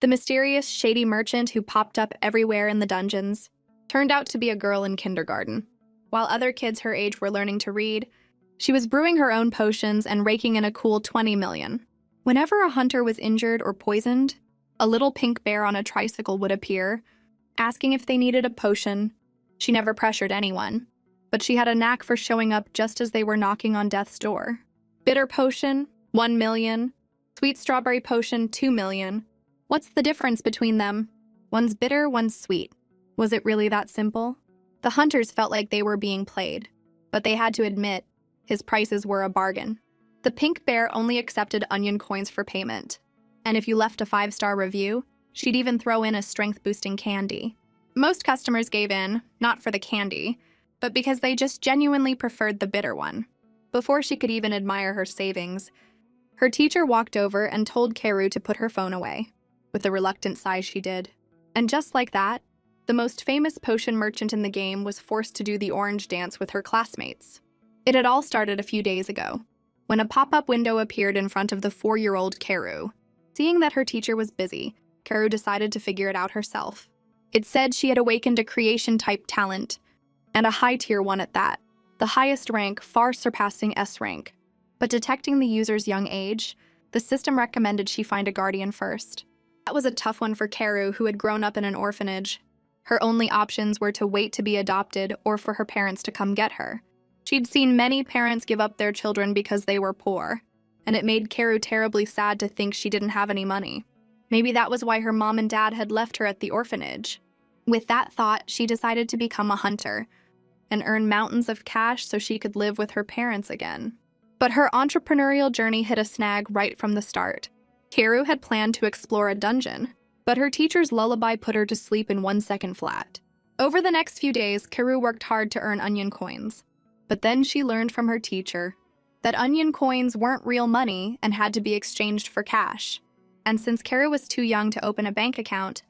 The mysterious, shady merchant who popped up everywhere in the dungeons turned out to be a girl in kindergarten. While other kids her age were learning to read, she was brewing her own potions and raking in a cool 20 million. Whenever a hunter was injured or poisoned, a little pink bear on a tricycle would appear, asking if they needed a potion. She never pressured anyone, but she had a knack for showing up just as they were knocking on death's door. Bitter potion, 1 million. Sweet strawberry potion, 2 million. What's the difference between them? One's bitter, one's sweet. Was it really that simple? The hunters felt like they were being played, but they had to admit his prices were a bargain. The pink bear only accepted onion coins for payment, and if you left a 5-star review, she'd even throw in a strength-boosting candy. Most customers gave in, not for the candy, but because they just genuinely preferred the bitter one. Before she could even admire her savings, her teacher walked over and told Karu to put her phone away. With a reluctant sigh, she did. And just like that, the most famous potion merchant in the game was forced to do the orange dance with her classmates. It had all started a few days ago, when a pop-up window appeared in front of the 4-year-old Karu. Seeing that her teacher was busy, Karu decided to figure it out herself. It said she had awakened a creation-type talent, and a high-tier one at that, the highest rank far surpassing S rank. But detecting the user's young age, the system recommended she find a guardian first. That was a tough one for Karu, who had grown up in an orphanage. Her only options were to wait to be adopted or for her parents to come get her. She'd seen many parents give up their children because they were poor, and it made Karu terribly sad to think she didn't have any money. Maybe that was why her mom and dad had left her at the orphanage. With that thought, she decided to become a hunter and earn mountains of cash so she could live with her parents again. But her entrepreneurial journey hit a snag right from the start. Karu had planned to explore a dungeon, but her teacher's lullaby put her to sleep in 1 second flat. Over the next few days, Karu worked hard to earn onion coins. But then she learned from her teacher that onion coins weren't real money and had to be exchanged for cash. And since Karu was too young to open a bank account,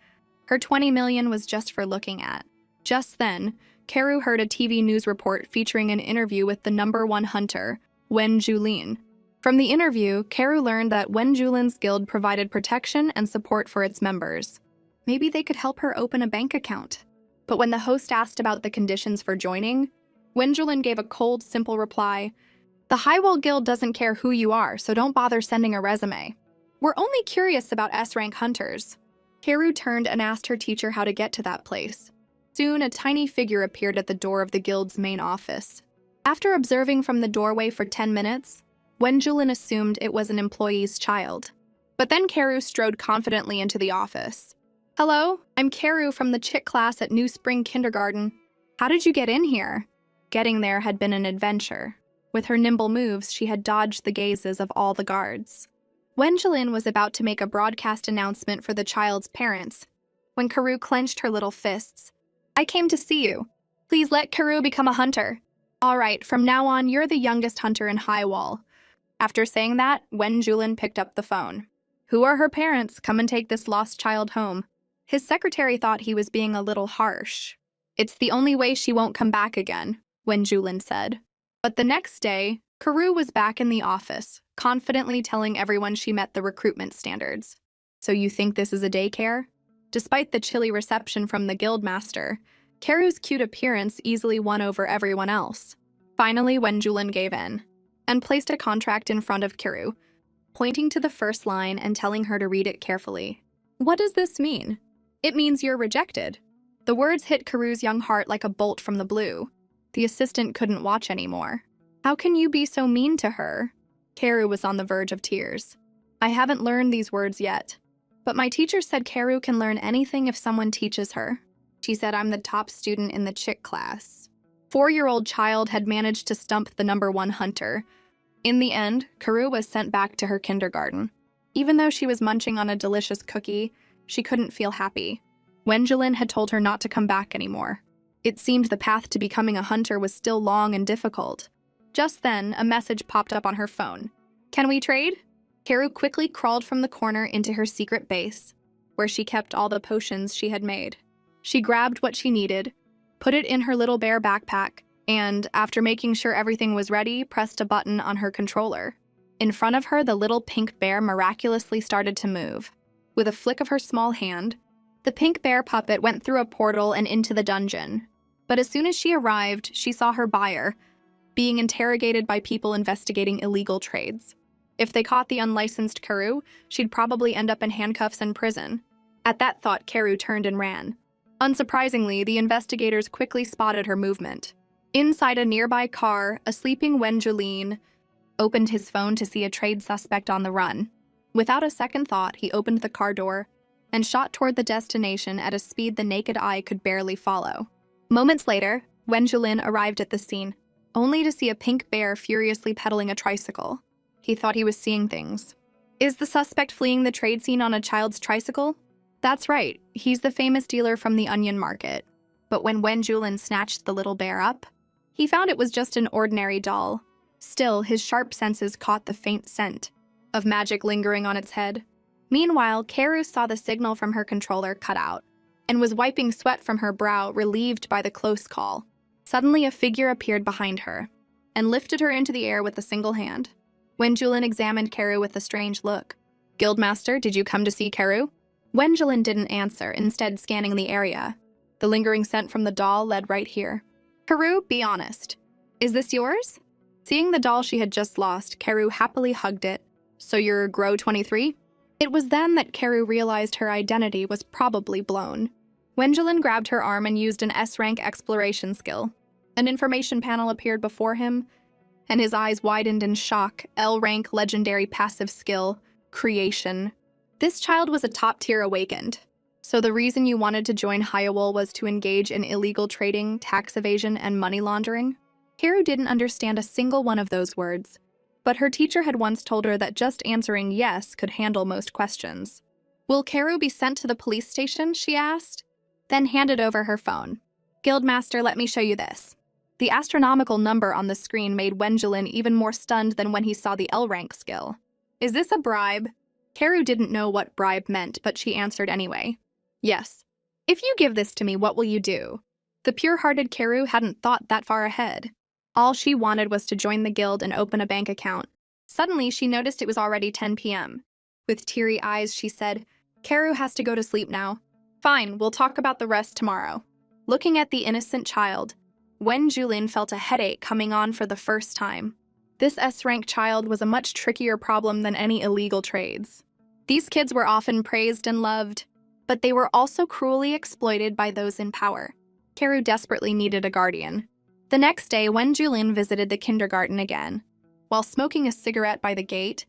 her 20 million was just for looking at. Just then, Karu heard a TV news report featuring an interview with the #1 hunter, Wen Julin. From the interview, Karu learned that Wen Julin's guild provided protection and support for its members. Maybe they could help her open a bank account. But when the host asked about the conditions for joining, Wen Julin gave a cold, simple reply. The Highwall guild doesn't care who you are, so don't bother sending a resume. We're only curious about S-rank hunters. Karu turned and asked her teacher how to get to that place. Soon, a tiny figure appeared at the door of the guild's main office. After observing from the doorway for 10 minutes, Wen Julin assumed it was an employee's child. But then Karu strode confidently into the office. Hello, I'm Karu from the Chick class at New Spring Kindergarten. How did you get in here? Getting there had been an adventure. With her nimble moves, she had dodged the gazes of all the guards. Wen Julin was about to make a broadcast announcement for the child's parents, when Karu clenched her little fists. I came to see you. Please let Karu become a hunter. All right, from now on, you're the youngest hunter in Highwall. After saying that, Wen Julin picked up the phone. Who are her parents? Come and take this lost child home. His secretary thought he was being a little harsh. It's the only way she won't come back again, Wen Julin said. But the next day, Karu was back in the office, confidently telling everyone she met the recruitment standards. So you think this is a daycare? Despite the chilly reception from the guildmaster, Karu's cute appearance easily won over everyone else. Finally, Wen Julin gave in and placed a contract in front of Karu, pointing to the first line and telling her to read it carefully. What does this mean? It means you're rejected. The words hit Karu's young heart like a bolt from the blue. The assistant couldn't watch anymore. How can you be so mean to her? Karu was on the verge of tears. I haven't learned these words yet, but my teacher said Karu can learn anything if someone teaches her. She said I'm the top student in the Chick class. 4-year-old child had managed to stump the #1 hunter. In the end, Karu was sent back to her kindergarten. Even though she was munching on a delicious cookie, she couldn't feel happy. Wen Julin had told her not to come back anymore. It seemed the path to becoming a hunter was still long and difficult. Just then, a message popped up on her phone. Can we trade? Karu quickly crawled from the corner into her secret base, where she kept all the potions she had made. She grabbed what she needed, put it in her little bear backpack, and, after making sure everything was ready, pressed a button on her controller. In front of her, the little pink bear miraculously started to move. With a flick of her small hand, the pink bear puppet went through a portal and into the dungeon. But as soon as she arrived, she saw her buyer being interrogated by people investigating illegal trades. If they caught the unlicensed Karu, she'd probably end up in handcuffs and prison. At that thought, Karu turned and ran. Unsurprisingly, the investigators quickly spotted her movement. Inside a nearby car, a sleeping Wenjulin opened his phone to see a trade suspect on the run. Without a second thought, he opened the car door and shot toward the destination at a speed the naked eye could barely follow. Moments later, Wenjulin arrived at the scene, only to see a pink bear furiously pedaling a tricycle. He thought he was seeing things. Is the suspect fleeing the trade scene on a child's tricycle? That's right, he's the famous dealer from the onion market. But when Wenjulin snatched the little bear up, he found it was just an ordinary doll. Still, his sharp senses caught the faint scent of magic lingering on its head. Meanwhile, Karu saw the signal from her controller cut out and was wiping sweat from her brow, relieved by the close call. Suddenly, a figure appeared behind her and lifted her into the air with a single hand. Wenjulin examined Karu with a strange look. "Guildmaster, did you come to see Karu?" Wenjulin didn't answer, instead scanning the area. The lingering scent from the doll led right here. "Karu, be honest. Is this yours?" Seeing the doll she had just lost, Karu happily hugged it. "So you're Grow 23? It was then that Karu realized her identity was probably blown. Wenjulin grabbed her arm and used an S-rank exploration skill. An information panel appeared before him, and his eyes widened in shock. L-rank legendary passive skill, Creation. This child was a top-tier awakened. So the reason you wanted to join Highwall was to engage in illegal trading, tax evasion, and money laundering? Karu didn't understand a single one of those words, but her teacher had once told her that just answering yes could handle most questions. "Will Karu be sent to the police station?" she asked, then handed over her phone. "Guildmaster, let me show you this." The astronomical number on the screen made Wenjulin even more stunned than when he saw the L-rank skill. "Is this a bribe?" Karu didn't know what bribe meant, but she answered anyway. "Yes. If you give this to me, what will you do?" The pure-hearted Karu hadn't thought that far ahead. All she wanted was to join the guild and open a bank account. Suddenly, she noticed it was already 10 p.m. With teary eyes, she said, "Karu has to go to sleep now." "Fine, we'll talk about the rest tomorrow." Looking at the innocent child, Wenjulin felt a headache coming on for the first time. This S-rank child was a much trickier problem than any illegal trades. These kids were often praised and loved, but they were also cruelly exploited by those in power. Karu desperately needed a guardian. The next day, Wenjulin visited the kindergarten again. While smoking a cigarette by the gate,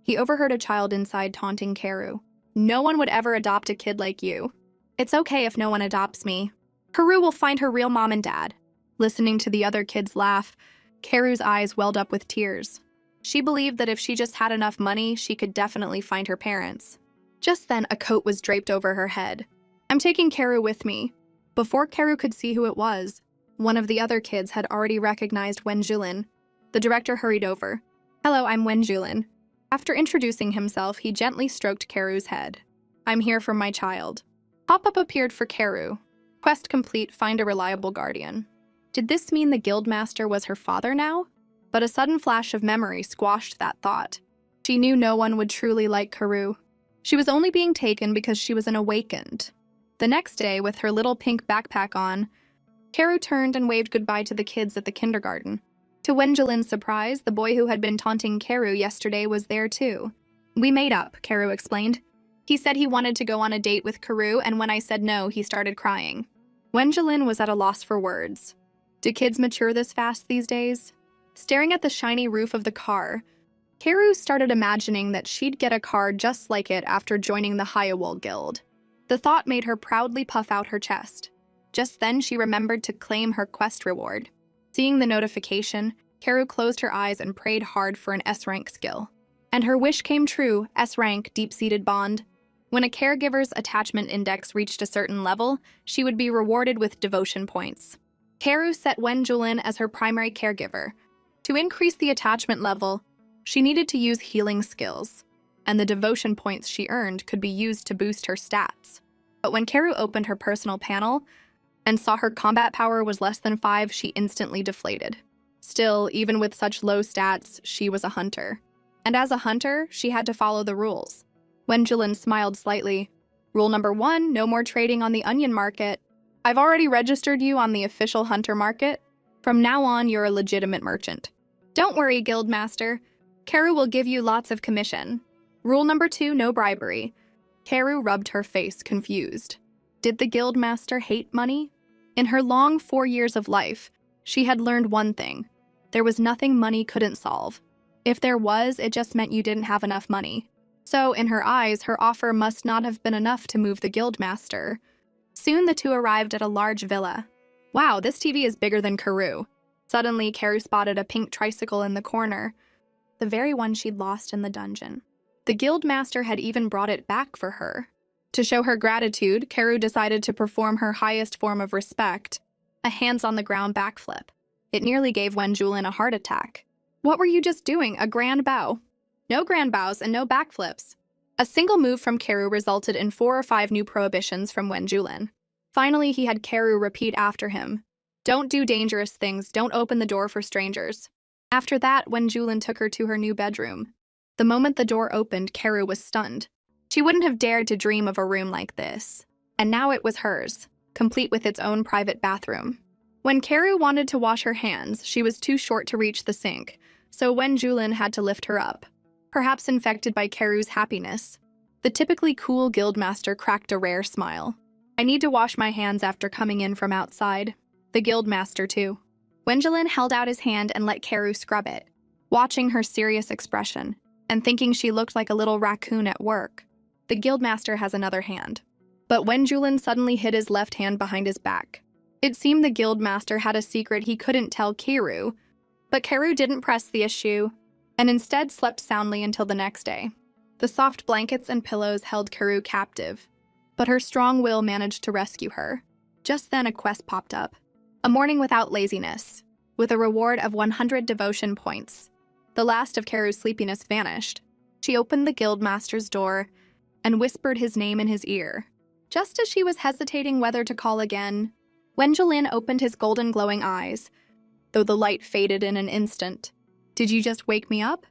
he overheard a child inside taunting Karu. "No one would ever adopt a kid like you. It's okay if no one adopts me. Karu will find her real mom and dad." Listening to the other kids laugh, Karu's eyes welled up with tears. She believed that if she just had enough money, she could definitely find her parents. Just then, a coat was draped over her head. "I'm taking Karu with me." Before Karu could see who it was, one of the other kids had already recognized Wenjulin. The director hurried over. "Hello, I'm Wenjulin." After introducing himself, he gently stroked Karu's head. "I'm here for my child." Pop-up appeared for Karu. Quest complete, find a reliable guardian. Did this mean the guildmaster was her father now? But a sudden flash of memory squashed that thought. She knew no one would truly like Karu. She was only being taken because she was an awakened. The next day, with her little pink backpack on, Karu turned and waved goodbye to the kids at the kindergarten. To Wenjulin's surprise, the boy who had been taunting Karu yesterday was there too. "We made up," Karu explained. "He said he wanted to go on a date with Karu, and when I said no, he started crying." Wenjulin was at a loss for words. Do kids mature this fast these days? Staring at the shiny roof of the car, Karu started imagining that she'd get a car just like it after joining the Highwall Guild. The thought made her proudly puff out her chest. Just then, she remembered to claim her quest reward. Seeing the notification, Karu closed her eyes and prayed hard for an S-rank skill. And her wish came true, S-rank, deep-seated bond. When a caregiver's attachment index reached a certain level, she would be rewarded with devotion points. Karu set Wenjulin as her primary caregiver. To increase the attachment level, she needed to use healing skills, and the devotion points she earned could be used to boost her stats. But when Karu opened her personal panel and saw her combat power was less than 5, she instantly deflated. Still, even with such low stats, she was a hunter. And as a hunter, she had to follow the rules. Wenjulin smiled slightly. Rule number 1, no more trading on the onion market. I've already registered you on the official hunter market. From now on, you're a legitimate merchant. Don't worry, guildmaster. Karu will give you lots of commission. Rule number 2, no bribery. Karu rubbed her face, confused. Did the guildmaster hate money? In her long 4 years of life, she had learned one thing. There was nothing money couldn't solve. If there was, it just meant you didn't have enough money. So, in her eyes, her offer must not have been enough to move the guildmaster. Soon the two arrived at a large villa. Wow, this TV is bigger than Karu. Suddenly, Karu spotted a pink tricycle in the corner, the very one she'd lost in the dungeon. The guildmaster had even brought it back for her. To show her gratitude, Karu decided to perform her highest form of respect, a hands-on-the-ground backflip. It nearly gave Wenjulin a heart attack. What were you just doing? A grand bow? No grand bows and no backflips. A single move from Karu resulted in 4 or 5 new prohibitions from Wenjulin. Finally, he had Karu repeat after him. Don't do dangerous things, don't open the door for strangers. After that, Wenjulin took her to her new bedroom. The moment the door opened, Karu was stunned. She wouldn't have dared to dream of a room like this. And now it was hers, complete with its own private bathroom. When Karu wanted to wash her hands, she was too short to reach the sink, so Wenjulin had to lift her up. Perhaps infected by Karu's happiness, the typically cool guildmaster cracked a rare smile. I need to wash my hands after coming in from outside. The guildmaster, too. Wenjulin held out his hand and let Karu scrub it, watching her serious expression, and thinking she looked like a little raccoon at work. The guildmaster has another hand. But Wenjulin suddenly hid his left hand behind his back. It seemed the guildmaster had a secret he couldn't tell Karu, but Karu didn't press the issue, and instead slept soundly until the next day. The soft blankets and pillows held Karu captive, but her strong will managed to rescue her. Just then a quest popped up. A morning without laziness, with a reward of 100 devotion points. The last of Karu's sleepiness vanished. She opened the guildmaster's door and whispered his name in his ear. Just as she was hesitating whether to call again, Wenjulin opened his golden glowing eyes, though the light faded in an instant. Did you just wake me up?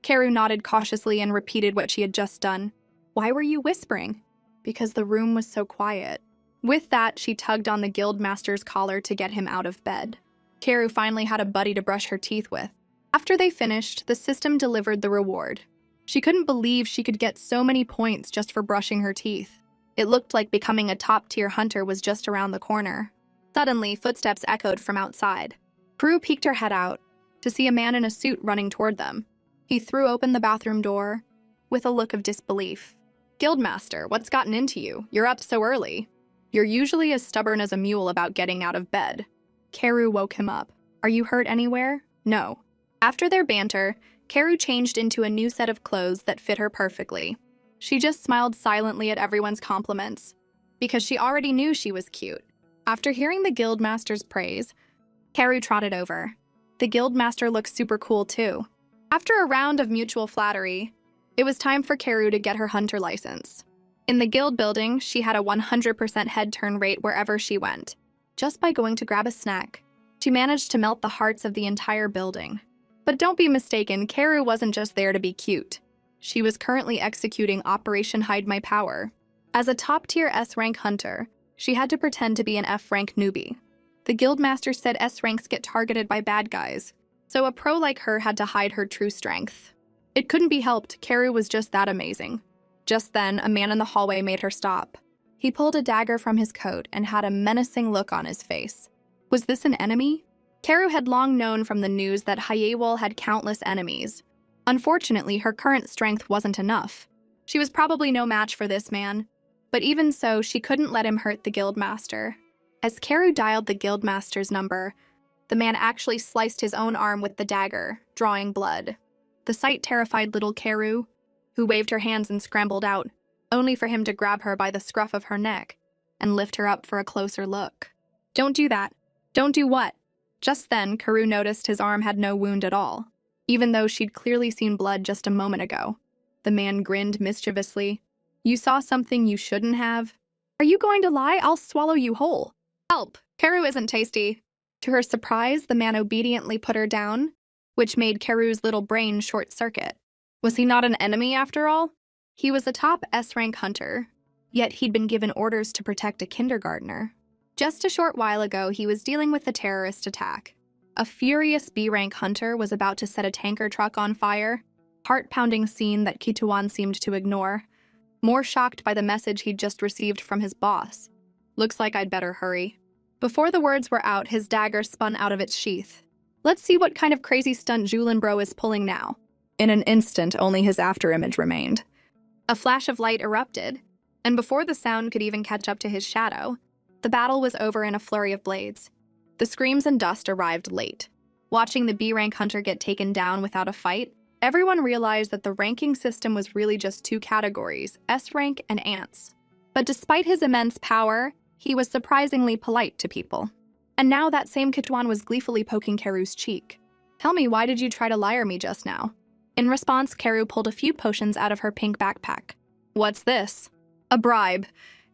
Karu nodded cautiously and repeated what she had just done. Why were you whispering? Because the room was so quiet. With that, she tugged on the guildmaster's collar to get him out of bed. Karu finally had a buddy to brush her teeth with. After they finished, the system delivered the reward. She couldn't believe she could get so many points just for brushing her teeth. It looked like becoming a top-tier hunter was just around the corner. Suddenly, footsteps echoed from outside. Karu peeked her head out to see a man in a suit running toward them. He threw open the bathroom door with a look of disbelief. Guildmaster, what's gotten into you? You're up so early. You're usually as stubborn as a mule about getting out of bed. Karu woke him up. Are you hurt anywhere? No. After their banter, Karu changed into a new set of clothes that fit her perfectly. She just smiled silently at everyone's compliments, because she already knew she was cute. After hearing the guildmaster's praise, Karu trotted over. The guildmaster looked super cool too. After a round of mutual flattery, it was time for Karu to get her hunter license. In the guild building, she had a 100% head turn rate wherever she went. Just by going to grab a snack, she managed to melt the hearts of the entire building. But don't be mistaken, Karu wasn't just there to be cute. She was currently executing Operation Hide My Power. As a top-tier S-rank hunter, she had to pretend to be an F-rank newbie. The guildmaster said S-ranks get targeted by bad guys, so a pro like her had to hide her true strength. It couldn't be helped, Karu was just that amazing. Just then, a man in the hallway made her stop. He pulled a dagger from his coat and had a menacing look on his face. Was this an enemy? Karu had long known from the news that Highwall had countless enemies. Unfortunately, her current strength wasn't enough. She was probably no match for this man, but even so, she couldn't let him hurt the guildmaster. As Karu dialed the guildmaster's number, the man actually sliced his own arm with the dagger, drawing blood. The sight terrified little Karu, who waved her hands and scrambled out, only for him to grab her by the scruff of her neck and lift her up for a closer look. Don't do that. Don't do what? Just then, Karu noticed his arm had no wound at all, even though she'd clearly seen blood just a moment ago. The man grinned mischievously. You saw something you shouldn't have? Are you going to lie? I'll swallow you whole. Help! Karu isn't tasty. To her surprise, the man obediently put her down, which made Karu's little brain short-circuit. Was he not an enemy after all? He was a top S-rank hunter, yet he'd been given orders to protect a kindergartner. Just a short while ago, he was dealing with a terrorist attack. A furious B-rank hunter was about to set a tanker truck on fire, heart-pounding scene that Kituan seemed to ignore, more shocked by the message he'd just received from his boss. Looks like I'd better hurry. Before the words were out, his dagger spun out of its sheath. Let's see what kind of crazy stunt Julin Bro is pulling now. In an instant, only his afterimage remained. A flash of light erupted, and before the sound could even catch up to his shadow, the battle was over in a flurry of blades. The screams and dust arrived late. Watching the B-rank hunter get taken down without a fight, everyone realized that the ranking system was really just two categories, S-rank and ants. But despite his immense power, he was surprisingly polite to people. And now that same Kituan was gleefully poking Keru's cheek. Tell me, why did you try to liar me just now? In response, Keru pulled a few potions out of her pink backpack. What's this? A bribe.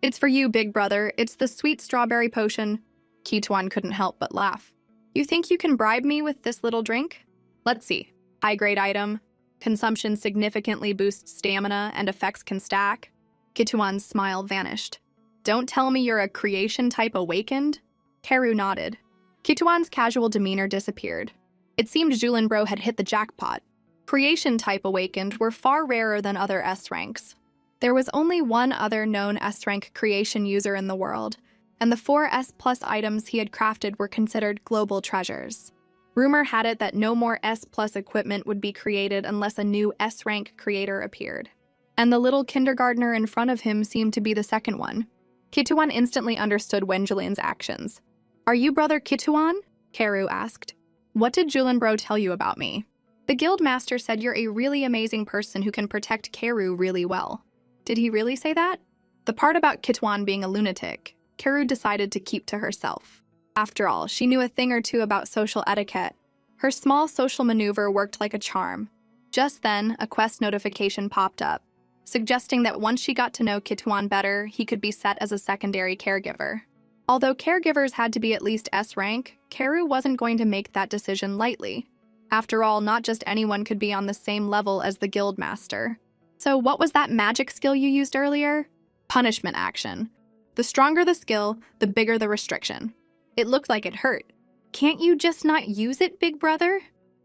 It's for you, big brother. It's the sweet strawberry potion. Kituan couldn't help but laugh. You think you can bribe me with this little drink? Let's see. High-grade item. Consumption significantly boosts stamina and effects can stack. Kituan's smile vanished. Don't tell me you're a creation type awakened? Keru nodded. Kituan's casual demeanor disappeared. It seemed Julin Bro had hit the jackpot. Creation type awakened were far rarer than other S-ranks. There was only one other known S-rank creation user in the world, and the 4 S+ items he had crafted were considered global treasures. Rumor had it that no more S+ equipment would be created unless a new S-rank creator appeared. And the little kindergartner in front of him seemed to be the second one. Kituan instantly understood Wenjulin's actions. Are you brother Kituan? Keru asked. What did Julin Bro tell you about me? The guildmaster said you're a really amazing person who can protect Keru really well. Did he really say that? The part about Kituan being a lunatic, Keru decided to keep to herself. After all, she knew a thing or two about social etiquette. Her small social maneuver worked like a charm. Just then, a quest notification popped up, suggesting that once she got to know Kituan better, he could be set as a secondary caregiver. Although caregivers had to be at least S rank, Keru wasn't going to make that decision lightly. After all, not just anyone could be on the same level as the guildmaster. So what was that magic skill you used earlier? Punishment action. The stronger the skill, the bigger the restriction. It looked like it hurt. Can't you just not use it, big brother?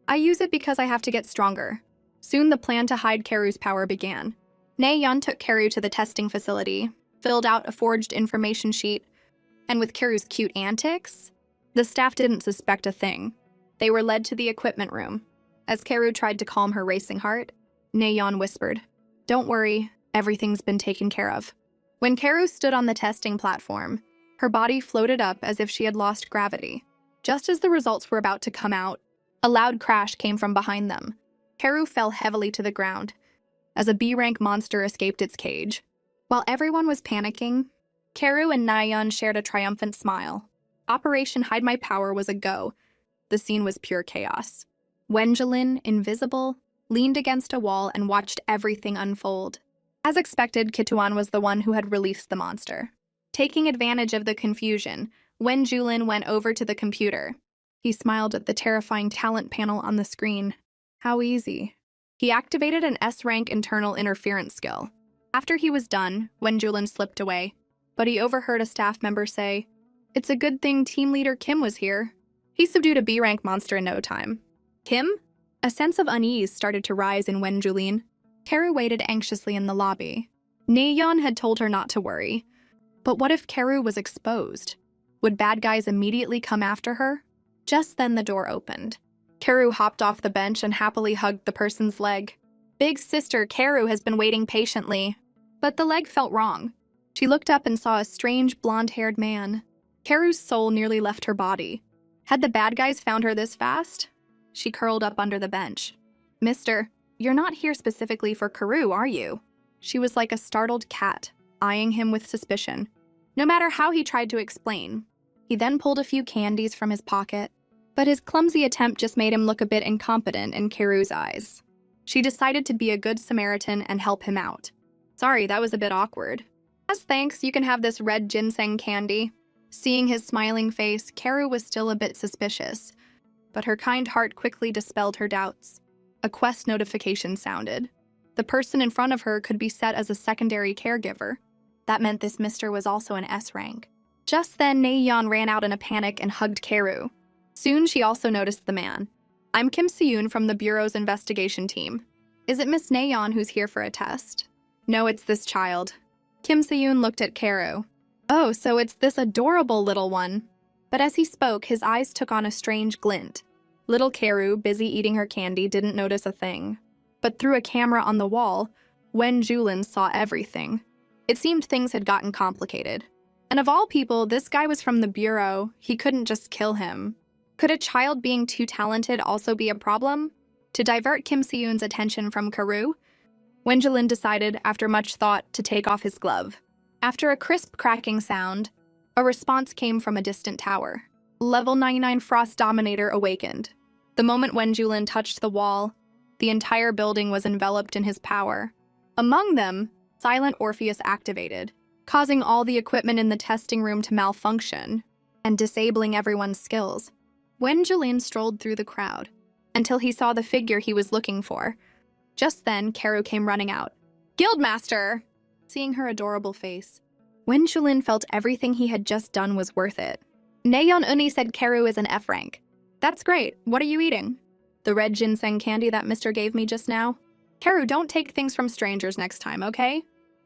I use it because I have to get stronger. Soon the plan to hide Keru's power began. Naeyeon took Keru to the testing facility, filled out a forged information sheet, and with Keru's cute antics, the staff didn't suspect a thing. They were led to the equipment room. As Keru tried to calm her racing heart, Naeyeon whispered, "Don't worry, everything's been taken care of." When Keru stood on the testing platform, her body floated up as if she had lost gravity. Just as the results were about to come out, a loud crash came from behind them. Keru fell heavily to the ground, as a B-rank monster escaped its cage. While everyone was panicking, Keru and Naeyeon shared a triumphant smile. Operation Hide My Power was a go. The scene was pure chaos. Wenjulin, invisible, leaned against a wall and watched everything unfold. As expected, Kituan was the one who had released the monster. Taking advantage of the confusion, Wenjulin went over to the computer. He smiled at the terrifying talent panel on the screen. How easy. He activated an S-rank internal interference skill. After he was done, Wenjulin slipped away, but he overheard a staff member say, "It's a good thing team leader Kim was here." He subdued a B-rank monster in no time. Kim? A sense of unease started to rise in Wenjulin. Keru waited anxiously in the lobby. Naeyeon had told her not to worry. But what if Keru was exposed? Would bad guys immediately come after her? Just then the door opened. Keru hopped off the bench and happily hugged the person's leg. Big sister Keru has been waiting patiently. But the leg felt wrong. She looked up and saw a strange blonde-haired man. Keru's soul nearly left her body. Had the bad guys found her this fast? She curled up under the bench. "Mister, you're not here specifically for Keru, are you?" She was like a startled cat, eyeing him with suspicion. No matter how he tried to explain. He then pulled a few candies from his pocket, but his clumsy attempt just made him look a bit incompetent in Keru's eyes. She decided to be a good Samaritan and help him out. "Sorry, that was a bit awkward. As thanks, you can have this red ginseng candy." Seeing his smiling face, Keru was still a bit suspicious, but her kind heart quickly dispelled her doubts. A quest notification sounded. The person in front of her could be set as a secondary caregiver. That meant this mister was also an S rank. Just then, Naeyeon ran out in a panic and hugged Karu. Soon, she also noticed the man. I'm Kim Se-yoon from the Bureau's investigation team. Is it Miss Naeyeon who's here for a test? No, it's this child. Kim Se-yoon looked at Karu. Oh, so it's this adorable little one. But as he spoke, his eyes took on a strange glint. Little Karu, busy eating her candy, didn't notice a thing. But through a camera on the wall, Wen Julin saw everything. It seemed things had gotten complicated. And of all people, this guy was from the Bureau. He couldn't just kill him. Could a child being too talented also be a problem? To divert Kim Se-yoon's attention from Karu, Wen Julin decided, after much thought, to take off his glove. After a crisp cracking sound, a response came from a distant tower. Level 99 Frost Dominator awakened. The moment Wen Julin touched the wall, the entire building was enveloped in his power. Among them, Silent Orpheus activated, causing all the equipment in the testing room to malfunction and disabling everyone's skills. Wen Julin strolled through the crowd until he saw the figure he was looking for. Just then, Karu came running out. Guildmaster! Seeing her adorable face, Wen Julin felt everything he had just done was worth it. Naeyeon Uni said Karu is an F rank. That's great. What are you eating? The red ginseng candy that Mr. gave me just now? Karu, don't take things from strangers next time, okay?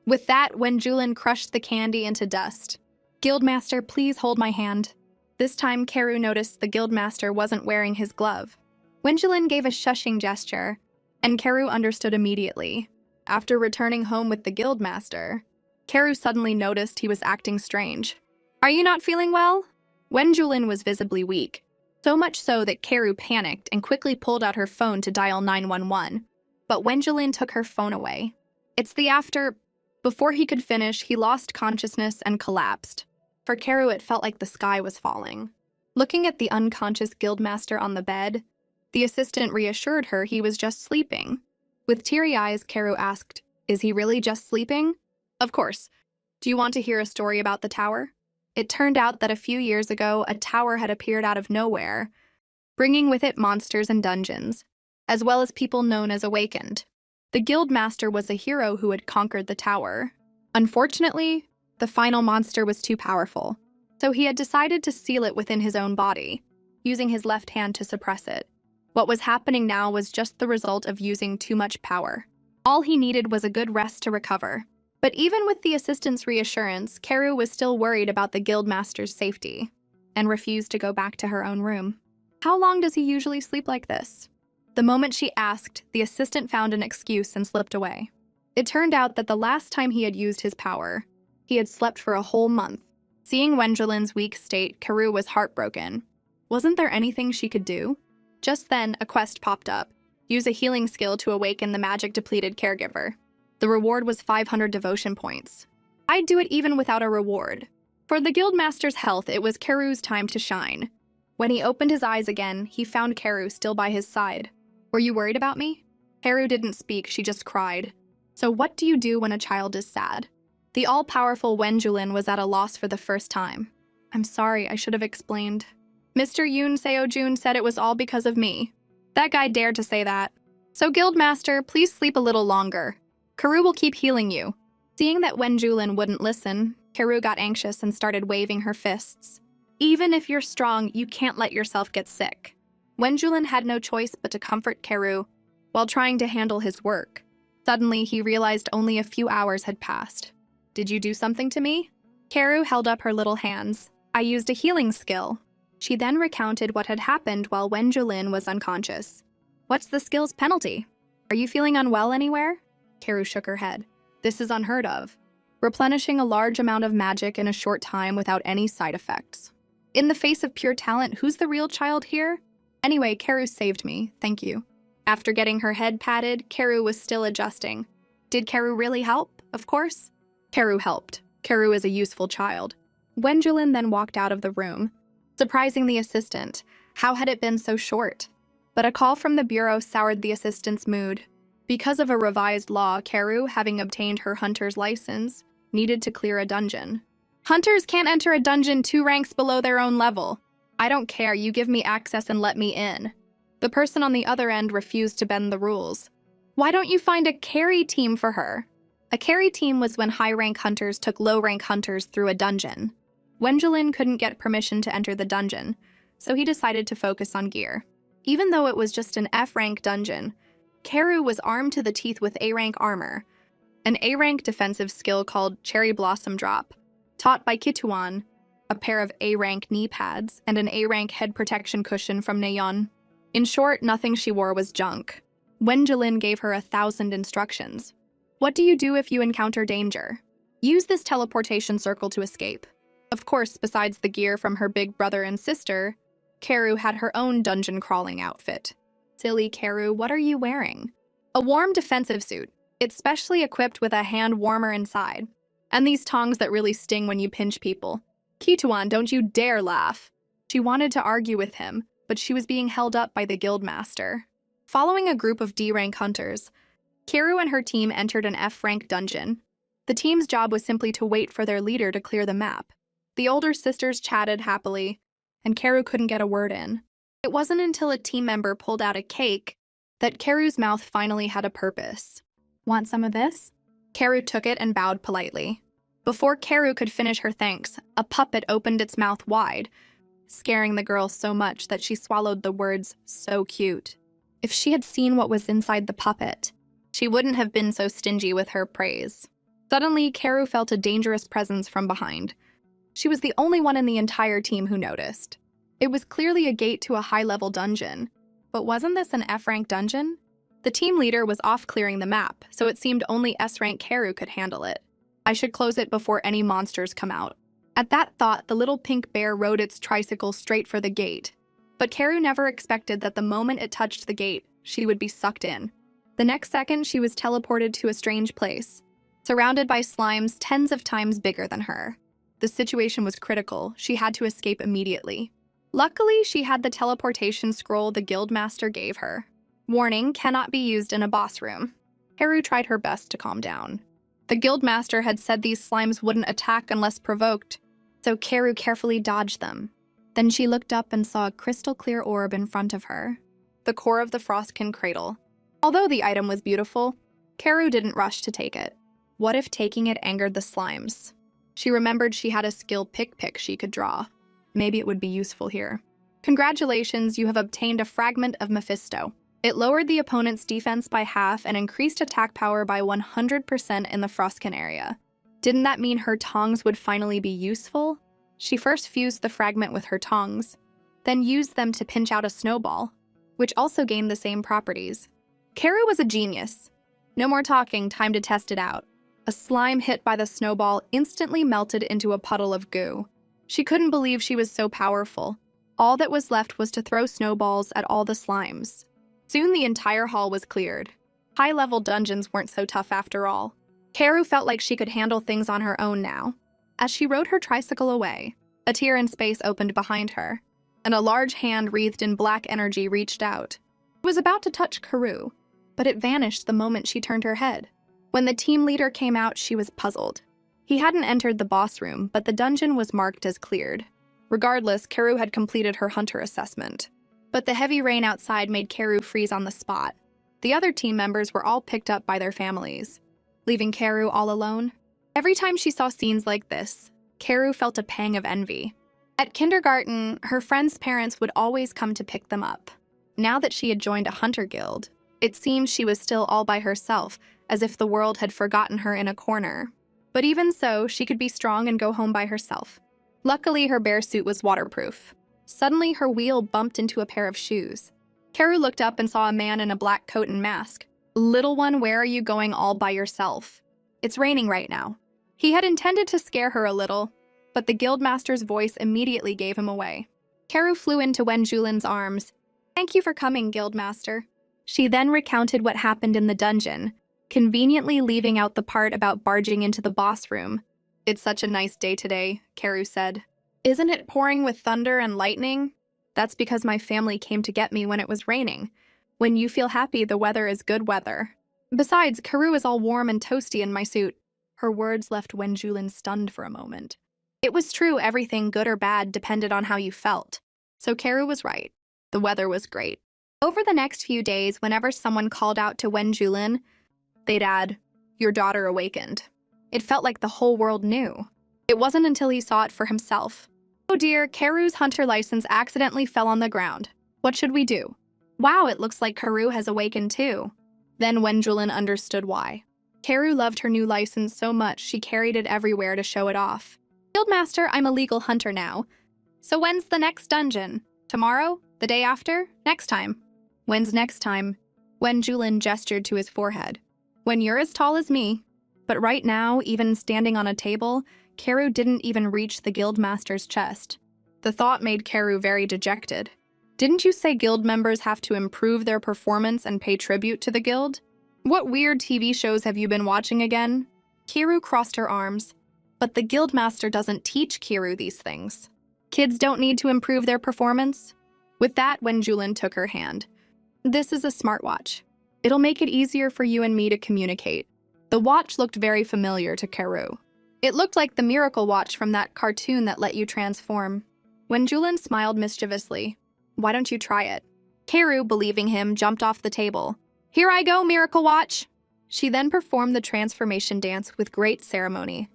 With that, Wen Julin crushed the candy into dust. Guildmaster, please hold my hand. This time, Karu noticed the Guildmaster wasn't wearing his glove. Wen Julin gave a shushing gesture, and Karu understood immediately. After returning home with the Guildmaster, Karu suddenly noticed he was acting strange. Are you not feeling well? Wen Julin was visibly weak, so much so that Karu panicked and quickly pulled out her phone to dial 911. But Wen Julin took her phone away. It's the after... Before he could finish, he lost consciousness and collapsed. For Karu, it felt like the sky was falling. Looking at the unconscious Guildmaster on the bed, the assistant reassured her he was just sleeping. With teary eyes, Karu asked, is he really just sleeping? Of course. Do you want to hear a story about the tower? It turned out that a few years ago, a tower had appeared out of nowhere, bringing with it monsters and dungeons, as well as people known as Awakened. The Guildmaster was a hero who had conquered the tower. Unfortunately, the final monster was too powerful, so he had decided to seal it within his own body, using his left hand to suppress it. What was happening now was just the result of using too much power. All he needed was a good rest to recover. But even with the assistant's reassurance, Karu was still worried about the Guildmaster's safety and refused to go back to her own room. How long does he usually sleep like this? The moment she asked, the assistant found an excuse and slipped away. It turned out that the last time he had used his power, he had slept for a whole month. Seeing Wen Julin's weak state, Karu was heartbroken. Wasn't there anything she could do? Just then, a quest popped up. Use a healing skill to awaken the magic-depleted caregiver. The reward was 500 devotion points. I'd do it even without a reward. For the Guildmaster's health, it was Karu's time to shine. When he opened his eyes again, he found Karu still by his side. Were you worried about me? Karu didn't speak, she just cried. So what do you do when a child is sad? The all-powerful Wen Julin was at a loss for the first time. I'm sorry, I should have explained. Mr. Yoon Seo-jun said it was all because of me. That guy dared to say that. So Guildmaster, please sleep a little longer. Karu will keep healing you. Seeing that Wen Julin wouldn't listen, Karu got anxious and started waving her fists. Even if you're strong, you can't let yourself get sick. Wen Julin had no choice but to comfort Karu while trying to handle his work. Suddenly, he realized only a few hours had passed. Did you do something to me? Karu held up her little hands. I used a healing skill. She then recounted what had happened while Wen Julin was unconscious. What's the skill's penalty? Are you feeling unwell anywhere? Karu shook her head. This is unheard of. Replenishing a large amount of magic in a short time without any side effects. In the face of pure talent, who's the real child here? Anyway, Karu saved me, thank you. After getting her head patted, Karu was still adjusting. Did Karu really help? Of course. Karu helped. Karu is a useful child. Wen Julin then walked out of the room, surprising the assistant. How had it been so short? But a call from the bureau soured the assistant's mood. Because of a revised law, Karu, having obtained her hunter's license, needed to clear a dungeon. Hunters can't enter a dungeon 2 ranks below their own level. I don't care, you give me access and let me in. The person on the other end refused to bend the rules. Why don't you find a carry team for her? A carry team was when high-rank hunters took low-rank hunters through a dungeon. Wenjulin couldn't get permission to enter the dungeon, so he decided to focus on gear. Even though it was just an F-rank dungeon, Karu was armed to the teeth with A-rank armor, an A-rank defensive skill called Cherry Blossom Drop, taught by Kituan, a pair of A-rank knee pads, and an A-rank head protection cushion from Neon. In short, nothing she wore was junk. Wenjulin gave her 1,000 instructions. What do you do if you encounter danger? Use this teleportation circle to escape. Of course, besides the gear from her big brother and sister, Karu had her own dungeon crawling outfit. Silly Karu, what are you wearing? A warm defensive suit. It's specially equipped with a hand warmer inside. And these tongs that really sting when you pinch people. Kituan, don't you dare laugh. She wanted to argue with him, but she was being held up by the guildmaster. Following a group of D-rank hunters, Karu and her team entered an F-rank dungeon. The team's job was simply to wait for their leader to clear the map. The older sisters chatted happily, and Karu couldn't get a word in. It wasn't until a team member pulled out a cake that Karu's mouth finally had a purpose. Want some of this? Karu took it and bowed politely. Before Karu could finish her thanks, a puppet opened its mouth wide, scaring the girl so much that she swallowed the words, "so cute." If she had seen what was inside the puppet, she wouldn't have been so stingy with her praise. Suddenly, Karu felt a dangerous presence from behind. She was the only one in the entire team who noticed. It was clearly a gate to a high-level dungeon. But wasn't this an F-rank dungeon? The team leader was off clearing the map, so it seemed only S-rank Karu could handle it. I should close it before any monsters come out. At that thought, the little pink bear rode its tricycle straight for the gate. But Karu never expected that the moment it touched the gate, she would be sucked in. The next second, she was teleported to a strange place, surrounded by slimes tens of times bigger than her. The situation was critical. She had to escape immediately. Luckily, she had the teleportation scroll the guildmaster gave her. Warning, cannot be used in a boss room. Karu tried her best to calm down. The guildmaster had said these slimes wouldn't attack unless provoked, so Karu carefully dodged them. Then she looked up and saw a crystal-clear orb in front of her, the core of the Frostkin cradle. Although the item was beautiful, Karu didn't rush to take it. What if taking it angered the slimes? She remembered she had a skill pick she could draw. Maybe it would be useful here. Congratulations, you have obtained a fragment of Mephisto. It lowered the opponent's defense by half and increased attack power by 100% in the Frostkin area. Didn't that mean her tongs would finally be useful? She first fused the fragment with her tongs, then used them to pinch out a snowball, which also gained the same properties. Karu was a genius. No more talking, time to test it out. A slime hit by the snowball instantly melted into a puddle of goo. She couldn't believe she was so powerful. All that was left was to throw snowballs at all the slimes. Soon the entire hall was cleared. High-level dungeons weren't so tough after all. Karu felt like she could handle things on her own now. As she rode her tricycle away, a tear in space opened behind her, and a large hand wreathed in black energy reached out. It was about to touch Karu, but it vanished the moment she turned her head. When the team leader came out, she was puzzled. He hadn't entered the boss room, but the dungeon was marked as cleared. Regardless, Karu had completed her hunter assessment. But the heavy rain outside made Karu freeze on the spot. The other team members were all picked up by their families, leaving Karu all alone. Every time she saw scenes like this, Karu felt a pang of envy. At kindergarten, her friends' parents would always come to pick them up. Now that she had joined a hunter guild, it seemed she was still all by herself, as if the world had forgotten her in a corner. But even so, she could be strong and go home by herself. Luckily, her bear suit was waterproof. Suddenly, her wheel bumped into a pair of shoes. Karu looked up and saw a man in a black coat and mask. "Little one, where are you going all by yourself? It's raining right now." He had intended to scare her a little, but the guildmaster's voice immediately gave him away. Karu flew into Wenjulin's arms. "Thank you for coming, guildmaster." She then recounted what happened in the dungeon, conveniently leaving out the part about barging into the boss room. "It's such a nice day today," Karu said. "Isn't it pouring with thunder and lightning? That's because my family came to get me when it was raining. When you feel happy, the weather is good weather. Besides, Karu is all warm and toasty in my suit." Her words left Wenjulin stunned for a moment. It was true, everything good or bad depended on how you felt. So Karu was right. The weather was great. Over the next few days, whenever someone called out to Wenjulin, they'd add, "Your daughter awakened." It felt like the whole world knew. It wasn't until he saw it for himself. Oh dear, Karu's hunter license accidentally fell on the ground. What should we do? Wow, it looks like Karu has awakened too. Then Wenjulin understood why. Karu loved her new license so much she carried it everywhere to show it off. Guildmaster, I'm a legal hunter now. So when's the next dungeon? Tomorrow? The day after? Next time? When's next time? Wenjulin gestured to his forehead. When you're as tall as me. But right now, even standing on a table, Karu didn't even reach the guildmaster's chest. The thought made Karu very dejected. Didn't you say guild members have to improve their performance and pay tribute to the guild? What weird TV shows have you been watching again? Karu crossed her arms. But the guildmaster doesn't teach Karu these things. Kids don't need to improve their performance. With that, Wenjulin took her hand. This is a smartwatch. It'll make it easier for you and me to communicate. The watch looked very familiar to Karu. It looked like the miracle watch from that cartoon that let you transform. Wenjulin smiled mischievously. Why don't you try it? Karu, believing him, jumped off the table. Here I go, miracle watch! She then performed the transformation dance with great ceremony,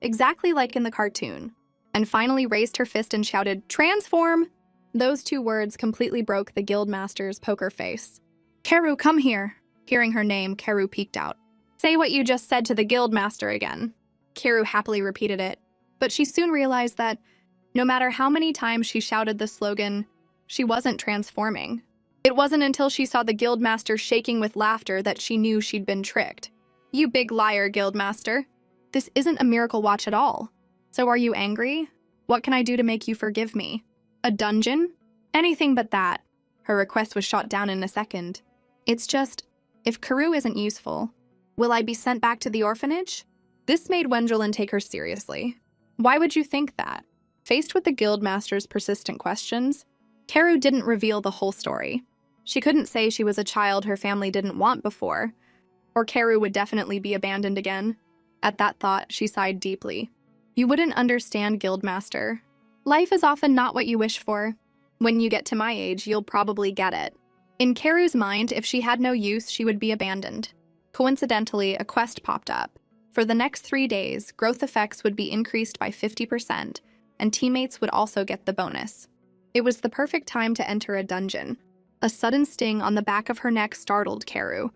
exactly like in the cartoon, and finally raised her fist and shouted, "Transform!" Those two words completely broke the guildmaster's poker face. Karu, come here. Hearing her name, Karu peeked out. Say what you just said to the guildmaster again. Karu happily repeated it, but she soon realized that no matter how many times she shouted the slogan, she wasn't transforming. It wasn't until she saw the guildmaster shaking with laughter that she knew she'd been tricked. You big liar, guildmaster. This isn't a miracle watch at all. So are you angry? What can I do to make you forgive me? A dungeon? Anything but that. Her request was shot down in a second. It's just, if Karu isn't useful, will I be sent back to the orphanage? This made Wenjulin take her seriously. Why would you think that? Faced with the guildmaster's persistent questions, Karu didn't reveal the whole story. She couldn't say she was a child her family didn't want before, or Karu would definitely be abandoned again. At that thought, she sighed deeply. You wouldn't understand, guildmaster. Life is often not what you wish for. When you get to my age, you'll probably get it. In Karu's mind, if she had no use, she would be abandoned. Coincidentally, a quest popped up. For the next 3 days, growth effects would be increased by 50%, and teammates would also get the bonus. It was the perfect time to enter a dungeon. A sudden sting on the back of her neck startled Karu,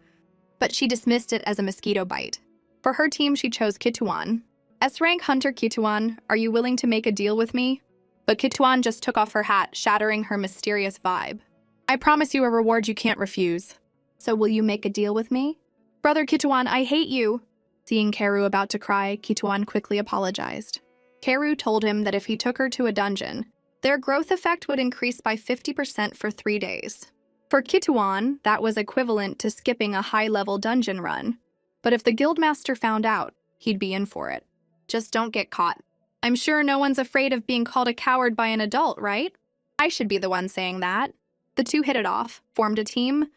but she dismissed it as a mosquito bite. For her team, she chose Kituan. S-rank hunter Kituan, are you willing to make a deal with me? But Kituan just took off her hat, shattering her mysterious vibe. I promise you a reward you can't refuse. So will you make a deal with me? Brother Kituan, I hate you. Seeing Karu about to cry, Kituan quickly apologized. Karu told him that if he took her to a dungeon, their growth effect would increase by 50% for 3 days. For Kituan, that was equivalent to skipping a high-level dungeon run. But if the guildmaster found out, he'd be in for it. Just don't get caught. I'm sure no one's afraid of being called a coward by an adult, right? I should be the one saying that. The two hit it off, formed a team,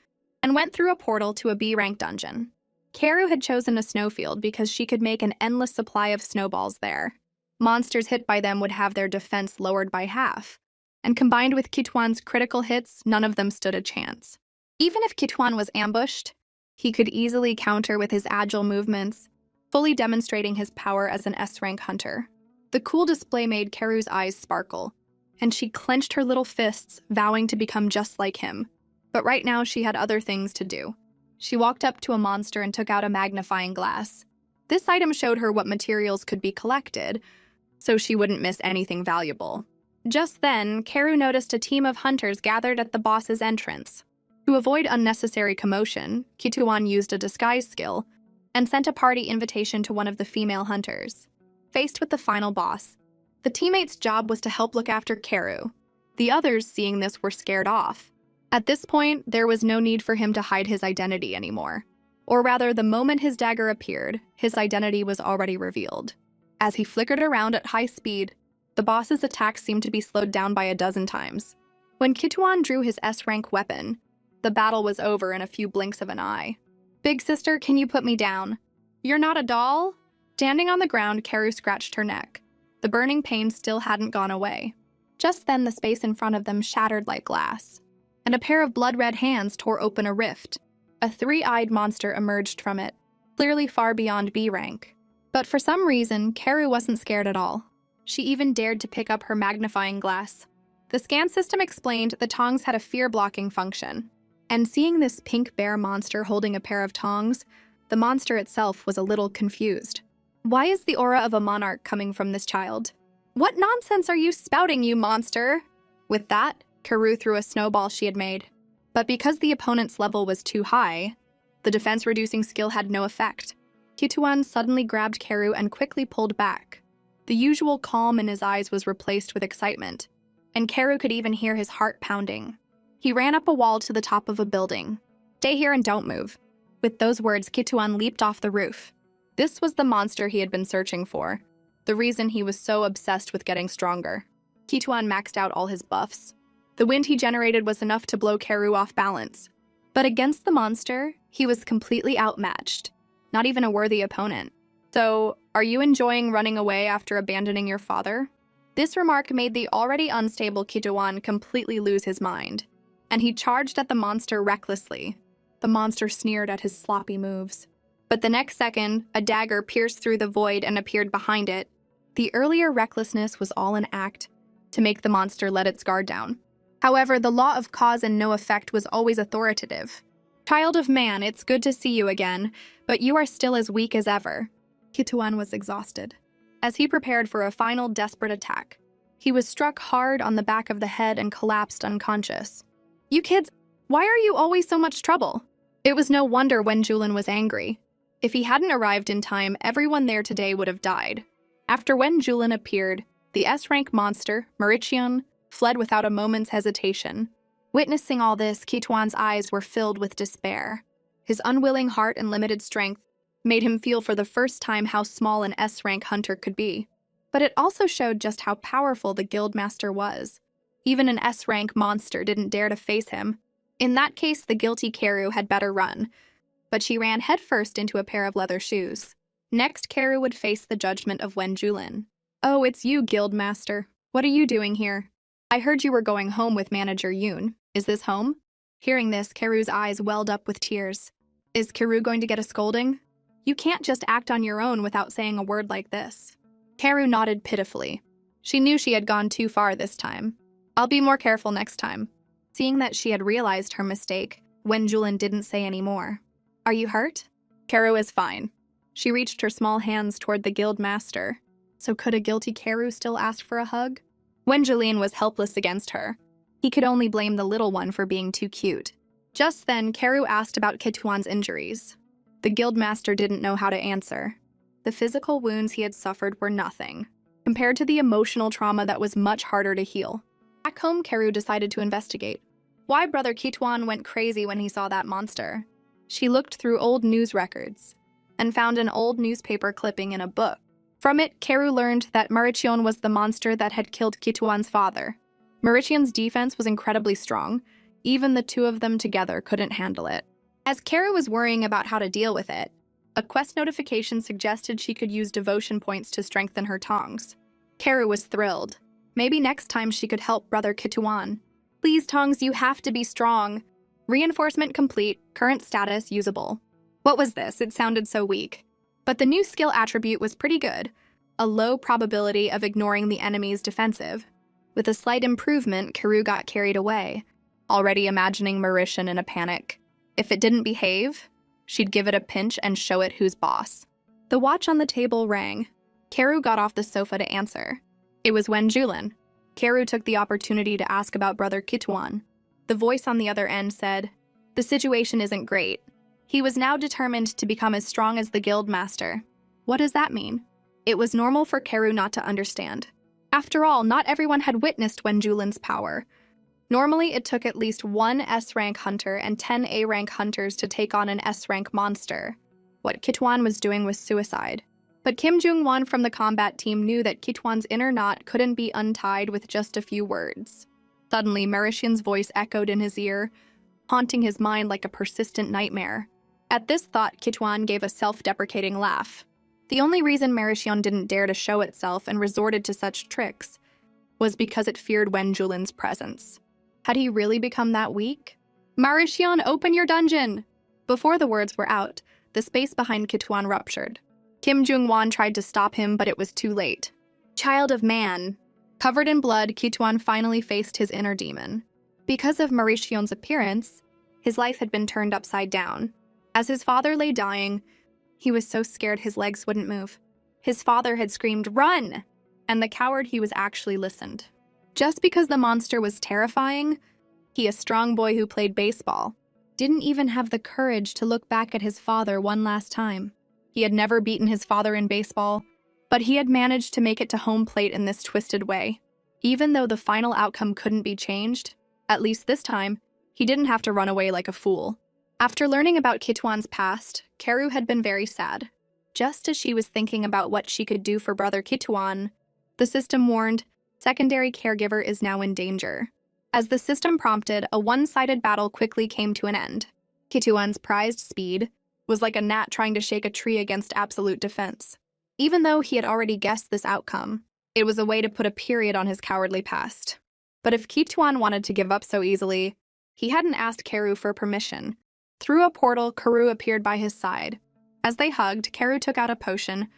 and went through a portal to a B-rank dungeon. Karu had chosen a snowfield because she could make an endless supply of snowballs there. Monsters hit by them would have their defense lowered by half, and combined with Kituan's critical hits, none of them stood a chance. Even if Kituan was ambushed, he could easily counter with his agile movements, fully demonstrating his power as an S-rank hunter. The cool display made Karu's eyes sparkle, and she clenched her little fists, vowing to become just like him. But right now she had other things to do. She walked up to a monster and took out a magnifying glass. This item showed her what materials could be collected, so she wouldn't miss anything valuable. Just then, Karu noticed a team of hunters gathered at the boss's entrance. To avoid unnecessary commotion, Kituan used a disguise skill and sent a party invitation to one of the female hunters. Faced with the final boss, the teammates' job was to help look after Karu. The others, seeing this, were scared off. At this point, there was no need for him to hide his identity anymore. Or rather, the moment his dagger appeared, his identity was already revealed. As he flickered around at high speed, the boss's attack seemed to be slowed down by a dozen times. When Kituan drew his S-rank weapon, the battle was over in a few blinks of an eye. Big sister, can you put me down? You're not a doll? Standing on the ground, Karu scratched her neck. The burning pain still hadn't gone away. Just then, the space in front of them shattered like glass. and a pair of blood-red hands tore open a rift. A three-eyed monster emerged from it, clearly far beyond B rank. But for some reason, Karu wasn't scared at all. She even dared to pick up her magnifying glass. The scan system explained the tongs had a fear-blocking function. And seeing this pink bear monster holding a pair of tongs, the monster itself was a little confused. Why is the aura of a monarch coming from this child? What nonsense are you spouting, you monster? With that, Karu threw a snowball she had made. But because the opponent's level was too high, the defense-reducing skill had no effect. Kituan suddenly grabbed Karu and quickly pulled back. The usual calm in his eyes was replaced with excitement, and Karu could even hear his heart pounding. He ran up a wall to the top of a building. "Stay here and don't move." With those words, Kituan leaped off the roof. This was the monster he had been searching for, the reason he was so obsessed with getting stronger. Kituan maxed out all his buffs. The wind he generated was enough to blow Karu off balance. But against the monster, he was completely outmatched. Not even a worthy opponent. "So, are you enjoying running away after abandoning your father?" This remark made the already unstable Kituan completely lose his mind, and he charged at the monster recklessly. The monster sneered at his sloppy moves. But the next second, a dagger pierced through the void and appeared behind it. The earlier recklessness was all an act to make the monster let its guard down. However, the law of cause and no effect was always authoritative. "Child of man, it's good to see you again, but you are still as weak as ever." Kituan was exhausted. As he prepared for a final desperate attack, he was struck hard on the back of the head and collapsed unconscious. "You kids, why are you always so much trouble?" It was no wonder Wen Julin was angry. If he hadn't arrived in time, everyone there today would have died. After Wen Julin appeared, the S-rank monster, Mauritian, fled without a moment's hesitation. Witnessing all this, Kituan's eyes were filled with despair. His unwilling heart and limited strength made him feel for the first time how small an S-rank hunter could be. But it also showed just how powerful the guildmaster was. Even an S-rank monster didn't dare to face him. In that case, the guilty Karu had better run. But she ran headfirst into a pair of leather shoes. Next, Karu would face the judgment of Wen Julin. "Oh, it's you, guildmaster. What are you doing here? I heard you were going home with manager Yoon. Is this home?" Hearing this, Karu's eyes welled up with tears. "Is Karu going to get a scolding? You can't just act on your own without saying a word like this." Karu nodded pitifully. She knew she had gone too far this time. "I'll be more careful next time." Seeing that she had realized her mistake, Wen Julin didn't say any more. "Are you hurt?" "Karu is fine." She reached her small hands toward the guildmaster. So could a guilty Karu still ask for a hug? Wen Julin was helpless against her. He could only blame the little one for being too cute. Just then, Karu asked about Kituan's injuries. The guildmaster didn't know how to answer. The physical wounds he had suffered were nothing, compared to the emotional trauma that was much harder to heal. Back home, Karu decided to investigate why Brother Kituan went crazy when he saw that monster. She looked through old news records and found an old newspaper clipping in a book. From it, Karu learned that Mauritian was the monster that had killed Kituan's father. Mauritian's defense was incredibly strong. Even the two of them together couldn't handle it. As Karu was worrying about how to deal with it, a quest notification suggested she could use devotion points to strengthen her tongs. Karu was thrilled. Maybe next time she could help Brother Kituan. "Please, Tongs, you have to be strong." Reinforcement complete, current status usable. What was this? It sounded so weak. But the new skill attribute was pretty good, a low probability of ignoring the enemy's defensive. With a slight improvement, Karu got carried away, already imagining Mauritian in a panic. If it didn't behave, she'd give it a pinch and show it who's boss. The watch on the table rang. Karu got off the sofa to answer. It was Wen Julin. Karu took the opportunity to ask about Brother Kituan. The voice on the other end said, "The situation isn't great." He was now determined to become as strong as the guildmaster. What does that mean? It was normal for Karu not to understand. After all, not everyone had witnessed Wen Julin's power. Normally, it took at least one S-rank hunter and 10 A-rank hunters to take on an S-rank monster. What Kituan was doing was suicide. But Kim Jung-won from the combat team knew that Kituan's inner knot couldn't be untied with just a few words. Suddenly, Mauritian's voice echoed in his ear, haunting his mind like a persistent nightmare. At this thought, Kituan gave a self-deprecating laugh. The only reason Mauritian didn't dare to show itself and resorted to such tricks was because it feared Wen Julin's presence. Had he really become that weak? Mauritian, open your dungeon! Before the words were out, the space behind Kituan ruptured. Kim Jung-won tried to stop him, but it was too late. Child of man. Covered in blood, Kituan finally faced his inner demon. Because of Mauritian's appearance, his life had been turned upside down. As his father lay dying, he was so scared his legs wouldn't move. His father had screamed, "Run!" And the coward he was actually listened. Just because the monster was terrifying, he, a strong boy who played baseball, didn't even have the courage to look back at his father one last time. He had never beaten his father in baseball, but he had managed to make it to home plate in this twisted way. Even though the final outcome couldn't be changed, at least this time, he didn't have to run away like a fool. After learning about Kituan's past, Karu had been very sad. Just as she was thinking about what she could do for brother Kituan, the system warned, secondary caregiver is now in danger. As the system prompted, a one-sided battle quickly came to an end. Kituan's prized speed was like a gnat trying to shake a tree against absolute defense. Even though he had already guessed this outcome, it was a way to put a period on his cowardly past. But if Kituan wanted to give up so easily, he hadn't asked Karu for permission. Through a portal, Karu appeared by his side. As they hugged, Karu took out a potion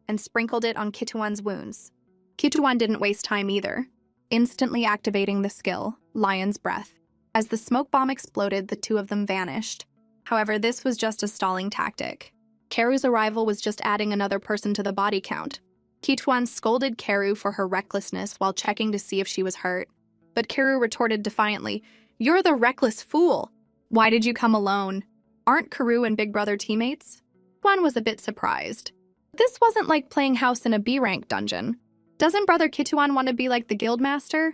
and sprinkled it on Kituan's wounds. Kituan didn't waste time either, instantly activating the skill, Lion's Breath. As the smoke bomb exploded, the two of them vanished. However, this was just a stalling tactic. Karu's arrival was just adding another person to the body count. Kituan scolded Karu for her recklessness while checking to see if she was hurt. But Karu retorted defiantly, "You're the reckless fool! Why did you come alone? Aren't Karu and Big Brother teammates?" Kituan was a bit surprised. This wasn't like playing house in a B-rank dungeon. Doesn't Brother Kituan want to be like the guildmaster?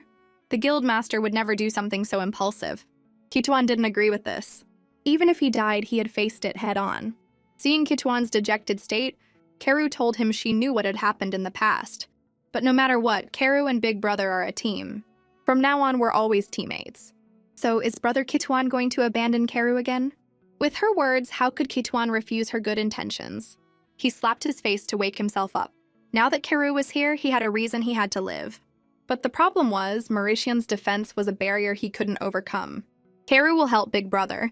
The guildmaster would never do something so impulsive. Kituan didn't agree with this. Even if he died, he had faced it head-on. Seeing Kituan's dejected state, Karu told him she knew what had happened in the past. But no matter what, Karu and Big Brother are a team. From now on, we're always teammates. So is Brother Kituan going to abandon Karu again? With her words, how could Kituan refuse her good intentions? He slapped his face to wake himself up. Now that Karu was here, he had a reason he had to live. But the problem was, Mauritian's defense was a barrier he couldn't overcome. Karu will help Big Brother.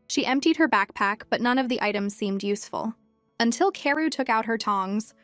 She emptied her backpack, but none of the items seemed useful. Until Karu took out her tongs,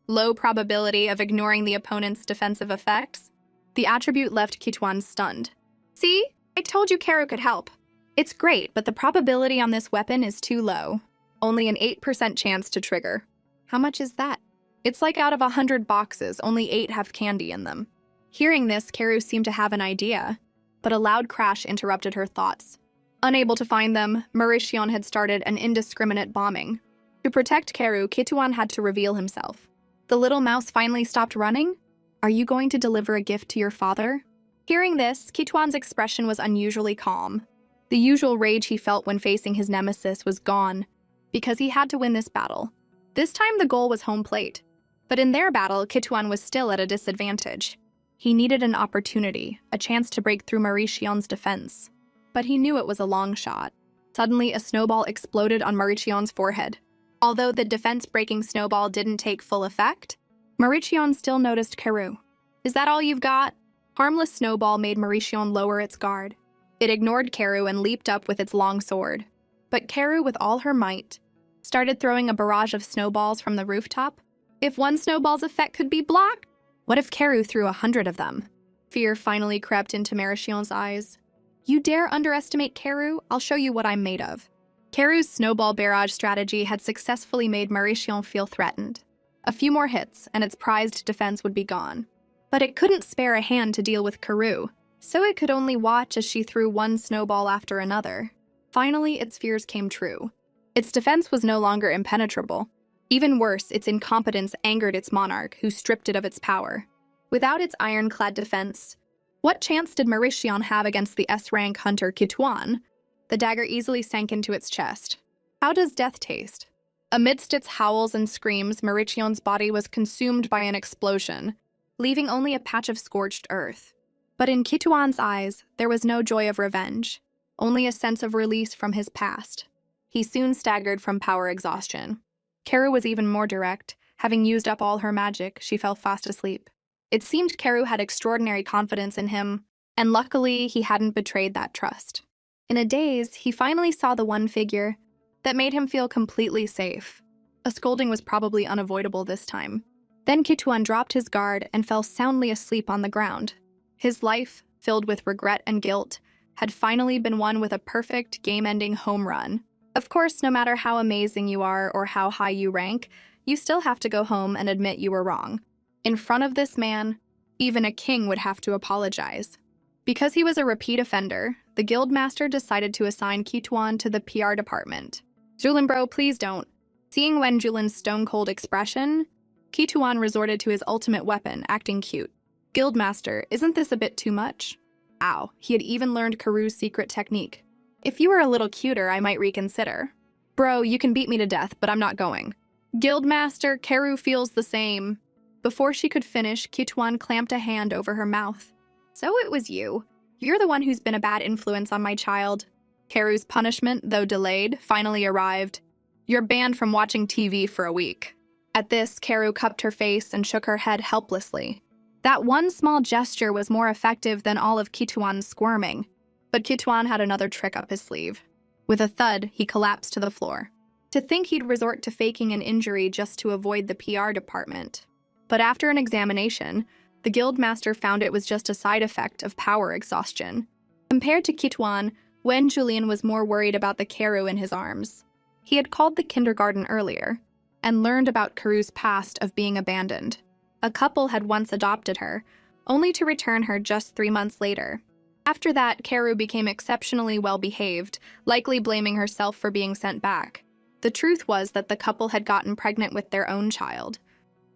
low probability of ignoring the opponent's defensive effects, the attribute left Kituan stunned. See? I told you Karu could help. It's great, but the probability on this weapon is too low. Only an 8% chance to trigger. How much is that? It's like out of 100 boxes, only 8 have candy in them. Hearing this, Karu seemed to have an idea, but a loud crash interrupted her thoughts. Unable to find them, Mauritian had started an indiscriminate bombing. To protect Karu, Kituan had to reveal himself. The little mouse finally stopped running? Are you going to deliver a gift to your father? Hearing this, Kituan's expression was unusually calm. The usual rage he felt when facing his nemesis was gone, because he had to win this battle. This time the goal was home plate. But in their battle, Kituan was still at a disadvantage. He needed an opportunity, a chance to break through Mauritian's defense. But he knew it was a long shot. Suddenly, a snowball exploded on Mauritian's forehead. Although the defense-breaking snowball didn't take full effect, Mauritian still noticed Karu. Is that all you've got? Harmless snowball made Mauritian lower its guard. It ignored Karu and leaped up with its long sword. But Karu, with all her might, started throwing a barrage of snowballs from the rooftop. If one snowball's effect could be blocked, what if Karu threw 100 of them? Fear finally crept into Mauritian's eyes. You dare underestimate Karu? I'll show you what I'm made of. Karu's snowball barrage strategy had successfully made Mauritian feel threatened. A few more hits, and its prized defense would be gone. But it couldn't spare a hand to deal with Karu, so it could only watch as she threw one snowball after another. Finally, its fears came true. Its defense was no longer impenetrable. Even worse, its incompetence angered its monarch, who stripped it of its power. Without its ironclad defense, what chance did Mauritian have against the S-rank hunter Kituan? The dagger easily sank into its chest. How does death taste? Amidst its howls and screams, Mauritian's body was consumed by an explosion, leaving only a patch of scorched earth. But in Kituan's eyes, there was no joy of revenge, only a sense of release from his past. He soon staggered from power exhaustion. Karu was even more direct. Having used up all her magic, she fell fast asleep. It seemed Karu had extraordinary confidence in him, and luckily he hadn't betrayed that trust. In a daze, he finally saw the one figure that made him feel completely safe. A scolding was probably unavoidable this time. Then Kituan dropped his guard and fell soundly asleep on the ground. His life, filled with regret and guilt, had finally been won with a perfect game-ending home run. Of course, no matter how amazing you are or how high you rank, you still have to go home and admit you were wrong. In front of this man, even a king would have to apologize. Because he was a repeat offender, the guildmaster decided to assign Kituan to the PR department. Julin bro, please don't. Seeing Wen Julin's stone-cold expression, Kituan resorted to his ultimate weapon, acting cute. Guildmaster, isn't this a bit too much? Ow, he had even learned Karu's secret technique. If you were a little cuter, I might reconsider. Bro, you can beat me to death, but I'm not going. Guildmaster, Karu feels the same. Before she could finish, Kituan clamped a hand over her mouth. So it was you. You're the one who's been a bad influence on my child. Karu's punishment, though delayed, finally arrived. You're banned from watching TV for a week. At this, Karu cupped her face and shook her head helplessly. That one small gesture was more effective than all of Kituan's squirming. But Kituan had another trick up his sleeve. With a thud, he collapsed to the floor. To think he'd resort to faking an injury just to avoid the PR department. But after an examination, the guildmaster found it was just a side effect of power exhaustion. Compared to Kituan, Wen Julian was more worried about the Karu in his arms. He had called the kindergarten earlier, and learned about Karu's past of being abandoned. A couple had once adopted her, only to return her just 3 months later. After that, Karu became exceptionally well-behaved, likely blaming herself for being sent back. The truth was that the couple had gotten pregnant with their own child,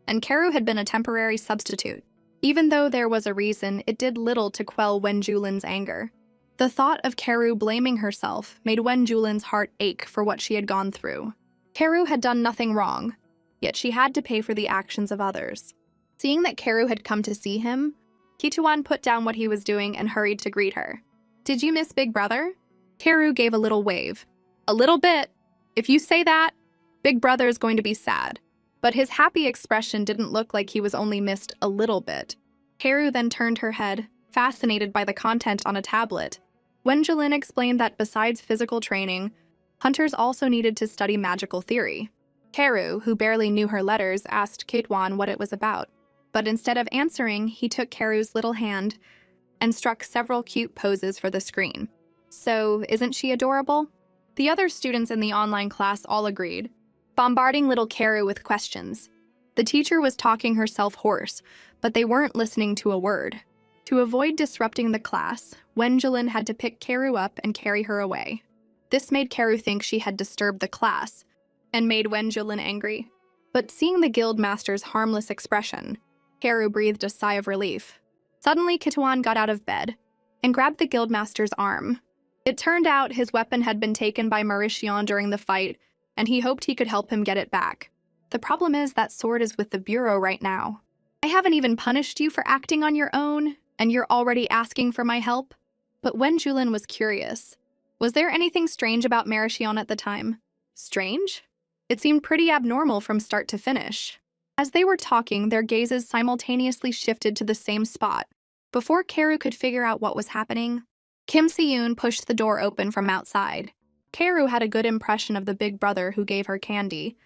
and Karu had been a temporary substitute. Even though there was a reason, it did little to quell Wen Julin's anger. The thought of Karu blaming herself made Wen Julin's heart ache for what she had gone through. Karu had done nothing wrong, yet she had to pay for the actions of others. Seeing that Karu had come to see him, Kituan put down what he was doing and hurried to greet her. Did you miss Big Brother? Karu gave a little wave. A little bit. If you say that, Big Brother is going to be sad. But his happy expression didn't look like he was only missed a little bit. Karu then turned her head, fascinated by the content on a tablet. Wen Julin explained that besides physical training, hunters also needed to study magical theory. Karu, who barely knew her letters, asked Kituan what it was about. But instead of answering, he took Karu's little hand and struck several cute poses for the screen. So, isn't she adorable? The other students in the online class all agreed, bombarding little Karu with questions. The teacher was talking herself hoarse, but they weren't listening to a word. To avoid disrupting the class, Wen Julin had to pick Karu up and carry her away. This made Karu think she had disturbed the class, and made Wen Julin angry. But seeing the guildmaster's harmless expression, Karu breathed a sigh of relief. Suddenly, Kituan got out of bed and grabbed the guildmaster's arm. It turned out his weapon had been taken by Mauritian during the fight, and he hoped he could help him get it back. The problem is that sword is with the Bureau right now. I haven't even punished you for acting on your own, and you're already asking for my help? But Wen Julin was curious. Was there anything strange about Mauritian at the time? Strange? It seemed pretty abnormal from start to finish. As they were talking, their gazes simultaneously shifted to the same spot. Before Karu could figure out what was happening, Kim Si-yoon pushed the door open from outside. Karu had a good impression of the big brother who gave her candy,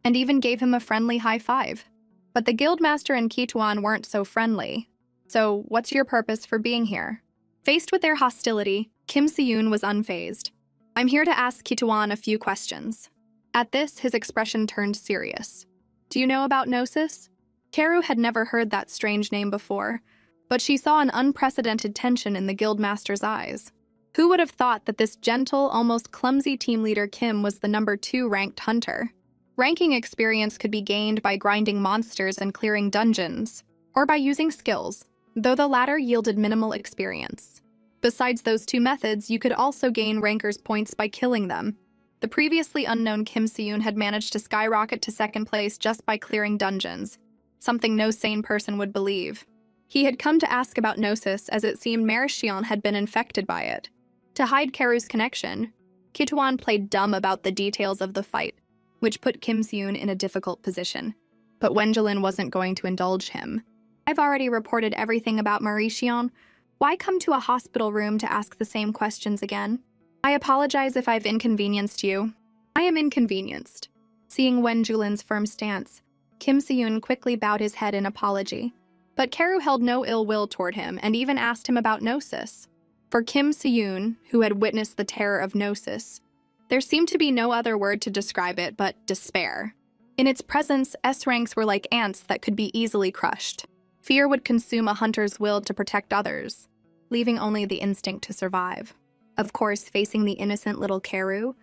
and even gave him a friendly high five. But the guildmaster and Kituan weren't so friendly. So, what's your purpose for being here? Faced with their hostility, Kim Si-yoon was unfazed. I'm here to ask Kituan a few questions. At this, his expression turned serious. Do you know about Gnosis? Karu had never heard that strange name before, but she saw an unprecedented tension in the guildmaster's eyes. Who would have thought that this gentle, almost clumsy team leader Kim was the number 2 ranked hunter? Ranking experience could be gained by grinding monsters and clearing dungeons, or by using skills, though the latter yielded minimal experience. Besides those 2 methods, you could also gain rankers points by killing them. The previously unknown Kim Si-yoon had managed to skyrocket to 2nd place just by clearing dungeons, something no sane person would believe. He had come to ask about Gnosis as it seemed Mauritian had been infected by it. To hide Karu's connection, Kituan played dumb about the details of the fight, which put Kim Si-yoon in a difficult position. But Wen Julin wasn't going to indulge him. I've already reported everything about Mauritian. Why come to a hospital room to ask the same questions again? I apologize if I've inconvenienced you. I am inconvenienced. Seeing Wen Julin's firm stance, Kim Se-yoon quickly bowed his head in apology. But Karu held no ill will toward him and even asked him about Gnosis. For Kim Se-yoon, who had witnessed the terror of Gnosis, there seemed to be no other word to describe it but despair. In its presence, S-ranks were like ants that could be easily crushed. Fear would consume a hunter's will to protect others, leaving only the instinct to survive. Of course, facing the innocent little Karu,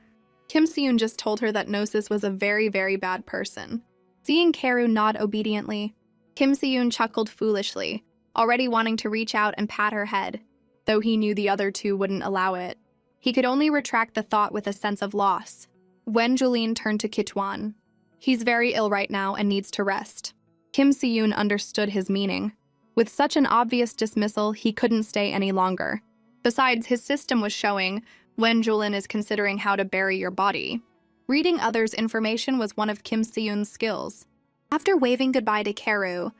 Kim Se-yoon just told her that Gnosis was a very, very bad person. Seeing Karu nod obediently, Kim Se-yoon chuckled foolishly, already wanting to reach out and pat her head, though he knew the other two wouldn't allow it. He could only retract the thought with a sense of loss. Wen Julin turned to Kitwan. He's very ill right now and needs to rest. Kim Se-yoon understood his meaning. With such an obvious dismissal, he couldn't stay any longer. Besides, his system was showing Wen Julin is considering how to bury your body. Reading others' information was one of Kim Se-yoon's skills. After waving goodbye to Karu,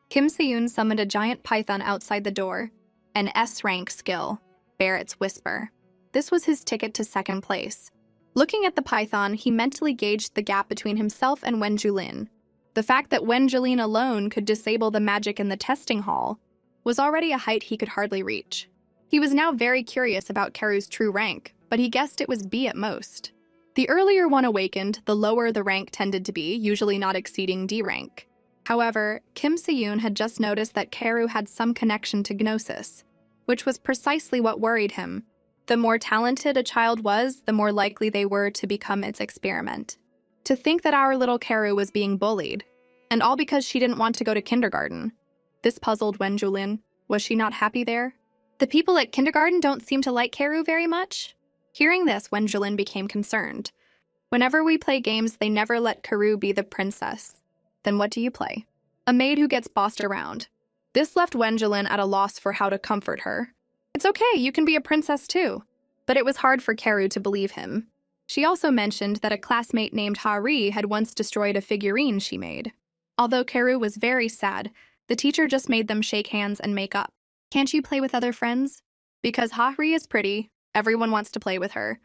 Kim Se-yoon summoned a giant python outside the door, an S-rank skill, Barrett's Whisper. This was his ticket to second place. Looking at the python, he mentally gauged the gap between himself and Wen Julin. The fact that Wen Julin alone could disable the magic in the testing hall was already a height he could hardly reach. He was now very curious about Karu's true rank, but he guessed it was B at most. The earlier one awakened, the lower the rank tended to be, usually not exceeding D rank. However, Kim Se-yoon had just noticed that Karu had some connection to Gnosis, which was precisely what worried him. The more talented a child was, the more likely they were to become its experiment. To think that our little Karu was being bullied, and all because she didn't want to go to kindergarten. This puzzled Wen Julin. Was she not happy there? The people at kindergarten don't seem to like Karu very much. Hearing this, Wen Julin became concerned. Whenever we play games, they never let Karu be the princess. Then what do you play? A maid who gets bossed around. This left Wen Julin at a loss for how to comfort her. It's okay, you can be a princess too. But it was hard for Karu to believe him. She also mentioned that a classmate named Ha-ri had once destroyed a figurine she made. Although Karu was very sad, the teacher just made them shake hands and make up. Can't you play with other friends? Because Ha-ri is pretty, everyone wants to play with her.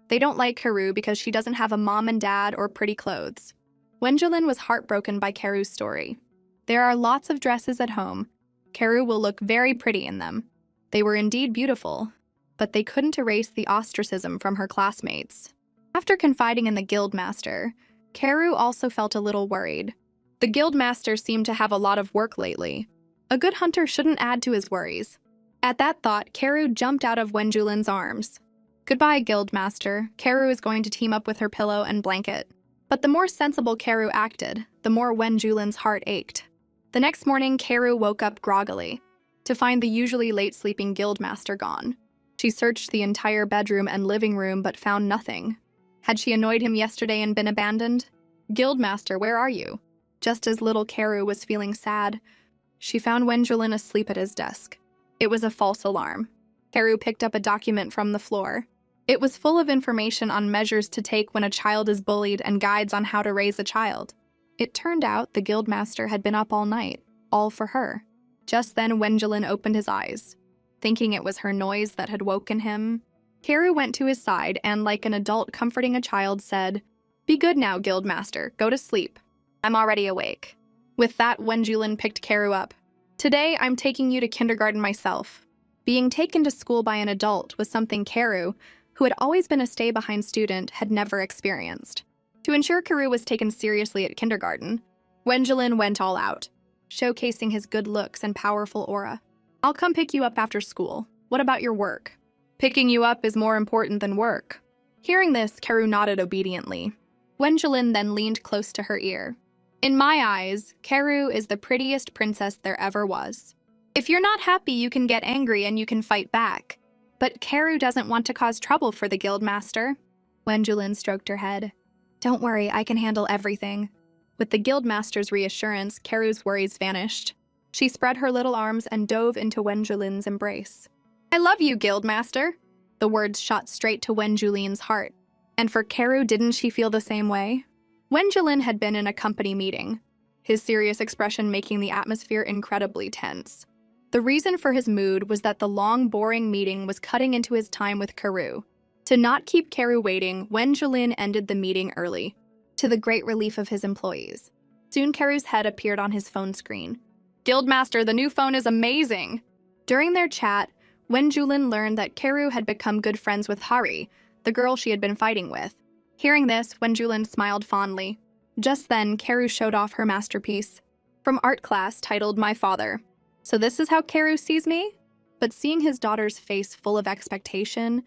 They don't like Karu because she doesn't have a mom and dad or pretty clothes. Wen Julin was heartbroken by Karu's story. There are lots of dresses at home. Karu will look very pretty in them. They were indeed beautiful, but they couldn't erase the ostracism from her classmates. After confiding in the guildmaster, Karu also felt a little worried. The guildmaster seemed to have a lot of work lately. A good hunter shouldn't add to his worries. At that thought, Karu jumped out of Wen Julin's arms. Goodbye, guildmaster. Karu is going to team up with her pillow and blanket. But the more sensible Karu acted, the more Wen Julin's heart ached. The next morning, Karu woke up groggily to find the usually late-sleeping guildmaster gone. She searched the entire bedroom and living room but found nothing. Had she annoyed him yesterday and been abandoned? Guildmaster, where are you? Just as little Karu was feeling sad, she found Wen Julin asleep at his desk. It was a false alarm. Karu picked up a document from the floor. It was full of information on measures to take when a child is bullied and guides on how to raise a child. It turned out the guildmaster had been up all night, all for her. Just then Wen Julin opened his eyes. Thinking it was her noise that had woken him, Karu went to his side and, like an adult comforting a child, said, "Be good now, guildmaster. Go to sleep. I'm already awake." With that, Wen Julin picked Karu up. "Today, I'm taking you to kindergarten myself." Being taken to school by an adult was something Karu, who had always been a stay-behind student, had never experienced. To ensure Karu was taken seriously at kindergarten, Wen Julin went all out, showcasing his good looks and powerful aura. "I'll come pick you up after school. What about your work?" "Picking you up is more important than work." Hearing this, Karu nodded obediently. Wen Julin then leaned close to her ear. "In my eyes, Karu is the prettiest princess there ever was. If you're not happy, you can get angry and you can fight back. But Karu doesn't want to cause trouble for the guildmaster." Wen Julin stroked her head. "Don't worry, I can handle everything." With the guildmaster's reassurance, Karu's worries vanished. She spread her little arms and dove into Wen Julin's embrace. "I love you, guildmaster." The words shot straight to Wen Julin's heart. And for Karu, didn't she feel the same way? Wen Julin had been in a company meeting, his serious expression making the atmosphere incredibly tense. The reason for his mood was that the long, boring meeting was cutting into his time with Karu. To not keep Karu waiting, Wenjulin ended the meeting early, to the great relief of his employees. Soon Karu's head appeared on his phone screen. "Guildmaster, the new phone is amazing!" During their chat, Wenjulin learned that Karu had become good friends with Hari, the girl she had been fighting with. Hearing this, Wenjulin smiled fondly. Just then, Karu showed off her masterpiece from art class titled My Father. "So this is how Karu sees me?" But seeing his daughter's face full of expectation,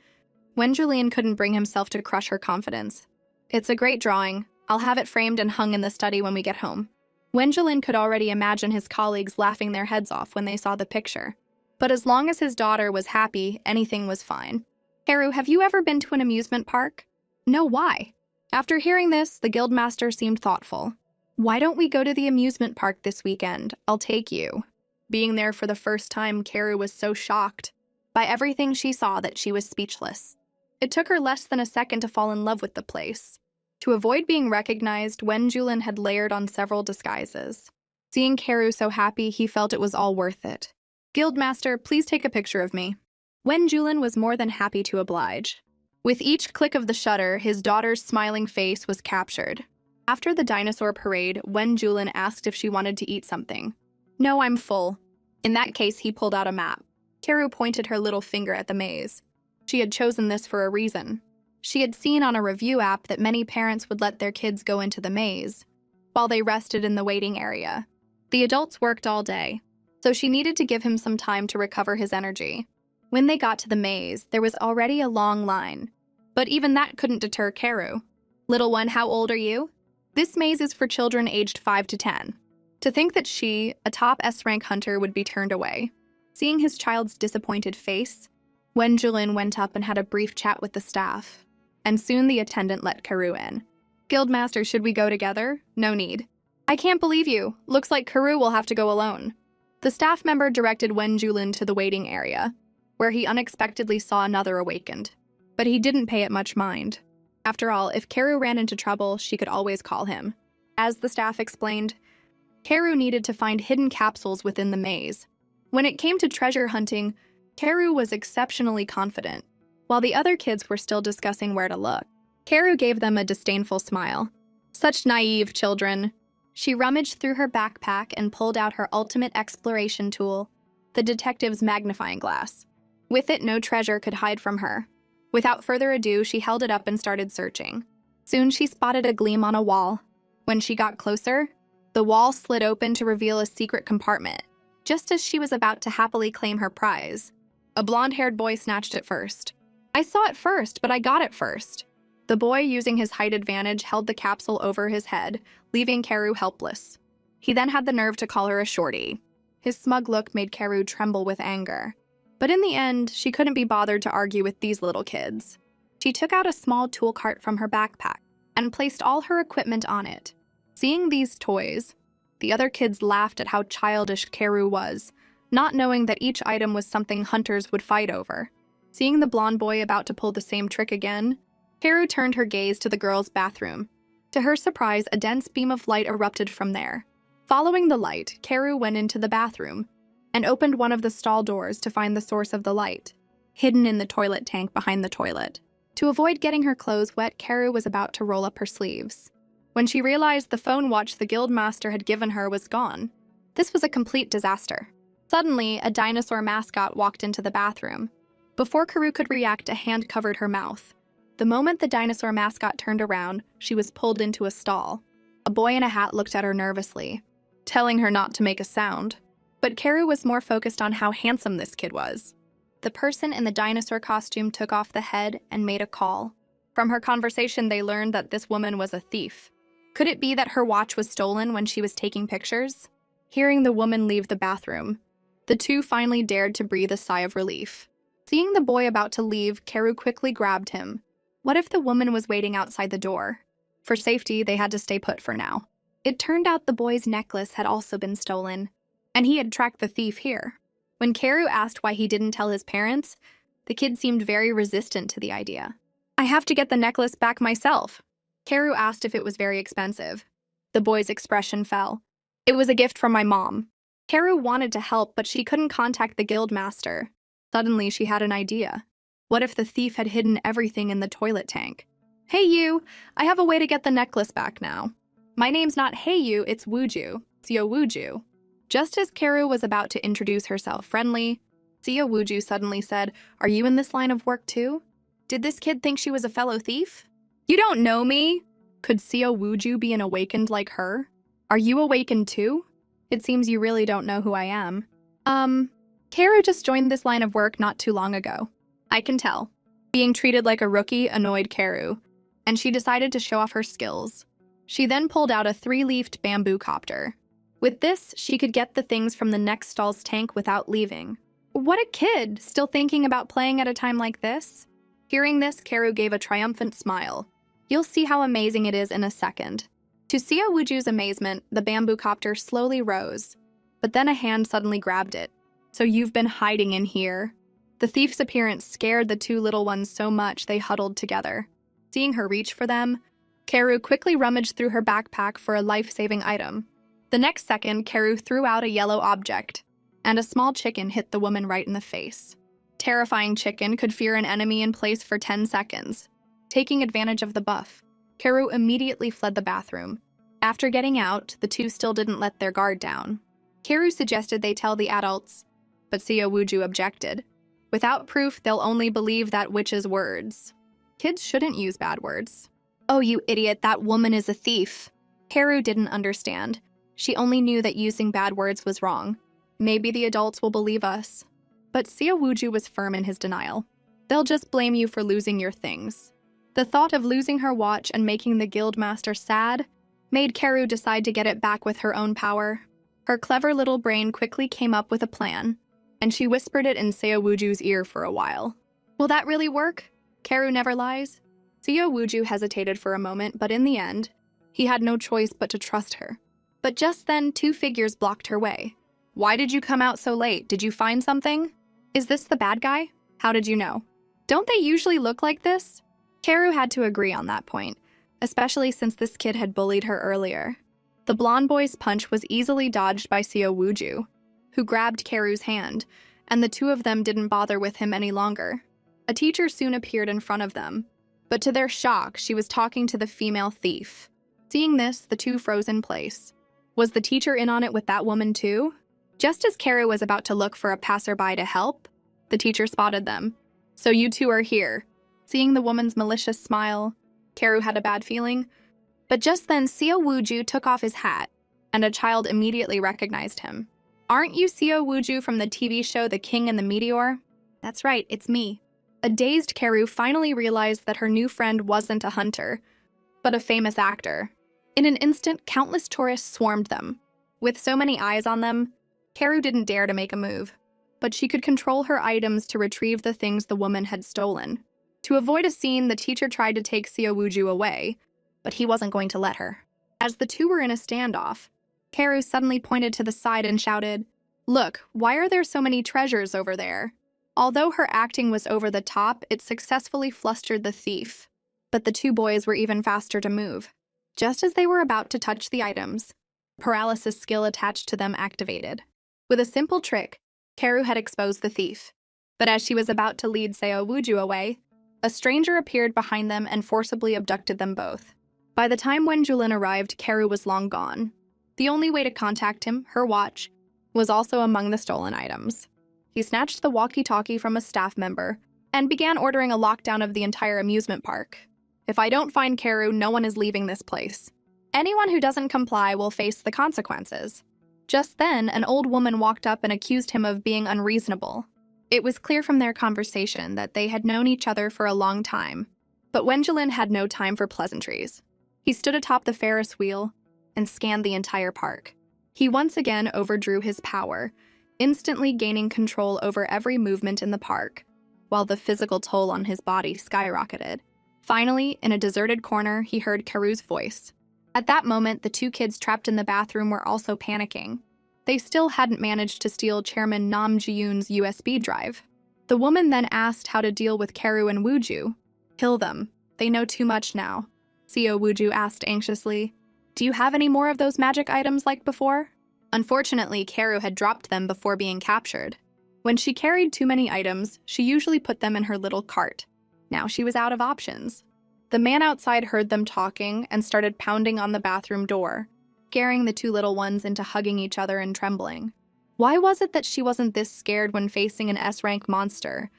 Wenjulin couldn't bring himself to crush her confidence. "It's a great drawing. I'll have it framed and hung in the study when we get home." Wenjulin could already imagine his colleagues laughing their heads off when they saw the picture. But as long as his daughter was happy, anything was fine. "Karu, have you ever been to an amusement park?" "No, why?" After hearing this, the guildmaster seemed thoughtful. "Why don't we go to the amusement park this weekend? I'll take you." Being there for the first time, Karu was so shocked by everything she saw that she was speechless. It took her less than a second to fall in love with the place. To avoid being recognized, Wenjulin had layered on several disguises. Seeing Karu so happy, he felt it was all worth it. "Guildmaster, please take a picture of me." Wenjulin was more than happy to oblige. With each click of the shutter, his daughter's smiling face was captured. After the dinosaur parade, Wenjulin asked if she wanted to eat something. "No, I'm full." In that case, he pulled out a map. Karu pointed her little finger at the maze. She had chosen this for a reason. She had seen on a review app that many parents would let their kids go into the maze while they rested in the waiting area. The adults worked all day, so she needed to give him some time to recover his energy. When they got to the maze, there was already a long line. But even that couldn't deter Karu. "Little one, how old are you?" "This maze is for children aged 5 to 10. To think that she, a top S-rank hunter, would be turned away. Seeing his child's disappointed face, Wenjulin went up and had a brief chat with the staff. And soon the attendant let Karu in. "Guildmaster, should we go together?" "No need." "I can't believe you. Looks like Karu will have to go alone." The staff member directed Wenjulin to the waiting area, where he unexpectedly saw another awakened. But he didn't pay it much mind. After all, if Karu ran into trouble, she could always call him. As the staff explained, Karu needed to find hidden capsules within the maze. When it came to treasure hunting, Karu was exceptionally confident. While the other kids were still discussing where to look, Karu gave them a disdainful smile. Such naive children. She rummaged through her backpack and pulled out her ultimate exploration tool, the detective's magnifying glass. With it, no treasure could hide from her. Without further ado, she held it up and started searching. Soon she spotted a gleam on a wall. When she got closer, the wall slid open to reveal a secret compartment. Just as she was about to happily claim her prize, a blonde-haired boy snatched it first. "I saw it first, but I got it first." The boy, using his height advantage, held the capsule over his head, leaving Karu helpless. He then had the nerve to call her a shorty. His smug look made Karu tremble with anger. But in the end, she couldn't be bothered to argue with these little kids. She took out a small tool cart from her backpack and placed all her equipment on it. Seeing these toys, the other kids laughed at how childish Karu was, not knowing that each item was something hunters would fight over. Seeing the blonde boy about to pull the same trick again, Karu turned her gaze to the girls' bathroom. To her surprise, a dense beam of light erupted from there. Following the light, Karu went into the bathroom and opened one of the stall doors to find the source of the light, hidden in the toilet tank behind the toilet. To avoid getting her clothes wet, Karu was about to roll up her sleeves when she realized the phone watch the guildmaster had given her was gone. This was a complete disaster. Suddenly, a dinosaur mascot walked into the bathroom. Before Karu could react, a hand covered her mouth. The moment the dinosaur mascot turned around, she was pulled into a stall. A boy in a hat looked at her nervously, telling her not to make a sound. But Karu was more focused on how handsome this kid was. The person in the dinosaur costume took off the head and made a call. From her conversation, they learned that this woman was a thief. Could it be that her watch was stolen when she was taking pictures? Hearing the woman leave the bathroom, the two finally dared to breathe a sigh of relief. Seeing the boy about to leave, Karu quickly grabbed him. What if the woman was waiting outside the door? For safety, they had to stay put for now. It turned out the boy's necklace had also been stolen, and he had tracked the thief here. When Karu asked why he didn't tell his parents, the kid seemed very resistant to the idea. "I have to get the necklace back myself." Karu asked if it was very expensive. The boy's expression fell. "It was a gift from my mom." Karu wanted to help, but she couldn't contact the guildmaster. Suddenly, she had an idea. What if the thief had hidden everything in the toilet tank? Hey you, I have a way to get the necklace back now. My name's not Hey you, it's Wooju, Seo Wooju. Just as Karu was about to introduce herself friendly, Seo Wooju suddenly said, "Are you in this line of work too? Did this kid think she was a fellow thief? You don't know me? Could Seo Wooju be an awakened like her? Are you awakened too? It seems you really don't know who I am." Karu just joined this line of work not too long ago. I can tell. Being treated like a rookie annoyed Karu, and she decided to show off her skills. She then pulled out a 3-leafed bamboo copter. With this, she could get the things from the next stall's tank without leaving. What a kid, still thinking about playing at a time like this? Hearing this, Karu gave a triumphant smile. You'll see how amazing it is in a second. To Seo Wooju's amazement, the bamboo copter slowly rose, but then a hand suddenly grabbed it. So you've been hiding in here. The thief's appearance scared the two little ones so much they huddled together. Seeing her reach for them, Karu quickly rummaged through her backpack for a life-saving item. The next second, Karu threw out a yellow object, and a small chicken hit the woman right in the face. Terrifying chicken could fear an enemy in place for 10 seconds. Taking advantage of the buff, Karu immediately fled the bathroom. After getting out, the two still didn't let their guard down. Karu suggested they tell the adults, but Seo Wooju objected. Without proof, they'll only believe that witch's words. Kids shouldn't use bad words. Oh, you idiot, that woman is a thief. Karu didn't understand. She only knew that using bad words was wrong. Maybe the adults will believe us. But Seo Wooju was firm in his denial. They'll just blame you for losing your things. The thought of losing her watch and making the guildmaster sad made Karu decide to get it back with her own power. Her clever little brain quickly came up with a plan, and she whispered it in Seo Wooju's ear for a while. Will that really work? Karu never lies. Seo Wooju hesitated for a moment, but in the end, he had no choice but to trust her. But just then, 2 figures blocked her way. Why did you come out so late? Did you find something? Is this the bad guy? How did you know? Don't they usually look like this? Karu had to agree on that point, especially since this kid had bullied her earlier. The blonde boy's punch was easily dodged by Seo Wooju, who grabbed Karu's hand, and the two of them didn't bother with him any longer. A teacher soon appeared in front of them, but to their shock, she was talking to the female thief. Seeing this, the two froze in place. Was the teacher in on it with that woman too? Just as Karu was about to look for a passerby to help, the teacher spotted them. So you two are here. Seeing the woman's malicious smile, Karu had a bad feeling. But just then, Seo Wooju took off his hat, and a child immediately recognized him. Aren't you Seo Wooju from the TV show The King and the Meteor? That's right, it's me. A dazed Karu finally realized that her new friend wasn't a hunter, but a famous actor. In an instant, countless tourists swarmed them. With so many eyes on them, Karu didn't dare to make a move, but she could control her items to retrieve the things the woman had stolen. To avoid a scene, the teacher tried to take Seo Wooju away, but he wasn't going to let her. As the two were in a standoff, Karu suddenly pointed to the side and shouted, "Look, why are there so many treasures over there?" Although her acting was over the top, it successfully flustered the thief. But the two boys were even faster to move. Just as they were about to touch the items, paralysis skill attached to them activated. With a simple trick, Karu had exposed the thief. But as she was about to lead Seo Wooju away, a stranger appeared behind them and forcibly abducted them both. By the time Wenjulin arrived, Karu was long gone. The only way to contact him, her watch, was also among the stolen items. He snatched the walkie-talkie from a staff member and began ordering a lockdown of the entire amusement park. If I don't find Karu, no one is leaving this place. Anyone who doesn't comply will face the consequences. Just then, an old woman walked up and accused him of being unreasonable. It was clear from their conversation that they had known each other for a long time. But Wenjulin had no time for pleasantries. He stood atop the Ferris wheel and scanned the entire park. He once again overdrew his power, instantly gaining control over every movement in the park, while the physical toll on his body skyrocketed. Finally, in a deserted corner, he heard Karu's voice. At that moment, the two kids trapped in the bathroom were also panicking. They still hadn't managed to steal Chairman Nam Ji-yoon's USB drive. The woman then asked how to deal with Karu and Wooju. Kill them. They know too much now. Seo Wooju asked anxiously, "Do you have any more of those magic items like before?" Unfortunately, Karu had dropped them before being captured. When she carried too many items, she usually put them in her little cart. Now she was out of options. The man outside heard them talking and started pounding on the bathroom door, scaring the two little ones into hugging each other and trembling. Why was it that she wasn't this scared when facing an S-rank monster,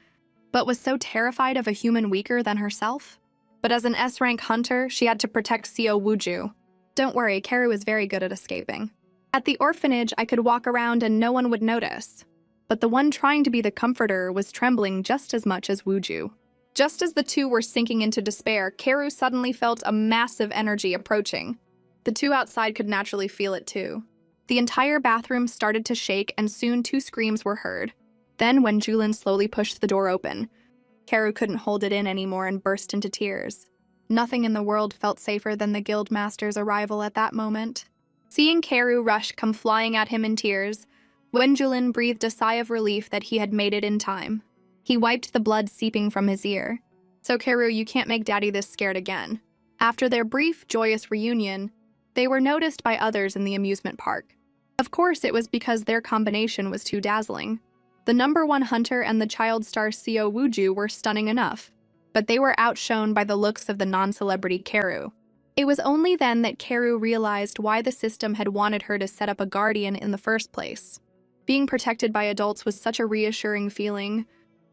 but was so terrified of a human weaker than herself? But as an S-rank hunter, she had to protect Seo Wooju. Don't worry, Karu is very good at escaping. At the orphanage, I could walk around and no one would notice. But the one trying to be the comforter was trembling just as much as Wooju. Just as the two were sinking into despair, Karu suddenly felt a massive energy approaching. The two outside could naturally feel it too. The entire bathroom started to shake and soon two screams were heard. Then, when Julin slowly pushed the door open, Karu couldn't hold it in anymore and burst into tears. Nothing in the world felt safer than the guildmaster's arrival at that moment. Seeing Karu rush come flying at him in tears, Julin breathed a sigh of relief that he had made it in time. He wiped the blood seeping from his ear. So Karu, you can't make Daddy this scared again. After their brief, joyous reunion, they were noticed by others in the amusement park. Of course, it was because their combination was too dazzling. The #1 hunter and the child star Seo Wooju were stunning enough, but they were outshone by the looks of the non-celebrity Karu. It was only then that Karu realized why the system had wanted her to set up a guardian in the first place. Being protected by adults was such a reassuring feeling.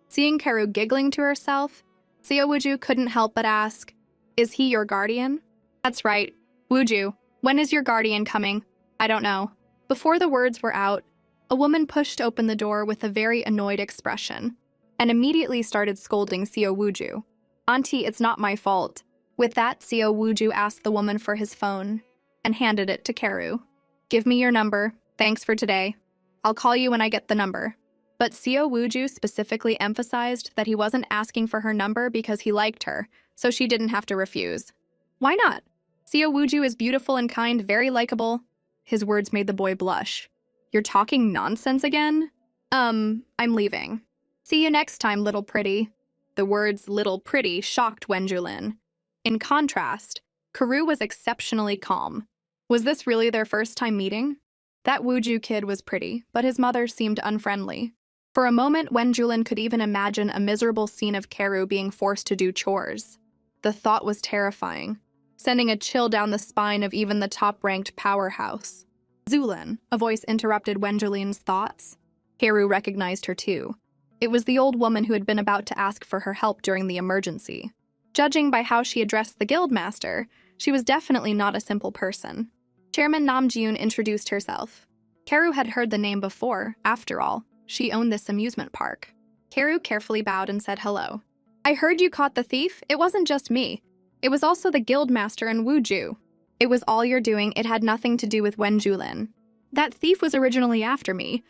Seeing Karu giggling to herself, Seo Wooju couldn't help but ask, "Is he your guardian?" "That's right. Wooju, when is your guardian coming?" "I don't know." Before the words were out, a woman pushed open the door with a very annoyed expression and immediately started scolding Seo Wooju. "Auntie, it's not my fault." With that, Seo Wooju asked the woman for his phone and handed it to Karu. "Give me your number. Thanks for today. I'll call you when I get the number." But Seo Wooju specifically emphasized that he wasn't asking for her number because he liked her, so she didn't have to refuse. Why not? Seo Wooju is beautiful and kind, very likable. His words made the boy blush. "You're talking nonsense again?" I'm leaving. "See you next time, little pretty." The words little pretty shocked Wenjulin. In contrast, Karu was exceptionally calm. Was this really their first time meeting? That Wooju kid was pretty, but his mother seemed unfriendly. For a moment, Wenjulin could even imagine a miserable scene of Karu being forced to do chores. The thought was terrifying, sending a chill down the spine of even the top-ranked powerhouse. "Zulin," a voice interrupted Wenjulin's thoughts. Karu recognized her too. It was the old woman who had been about to ask for her help during the emergency. Judging by how she addressed the guildmaster, she was definitely not a simple person. Chairman Namjoon introduced herself. Karu had heard the name before. After all, she owned this amusement park. Karu carefully bowed and said hello. "I heard you caught the thief. It wasn't just me. It was also the guildmaster and Wooju. It was all your doing. It had nothing to do with Wenjulin. That thief was originally after me.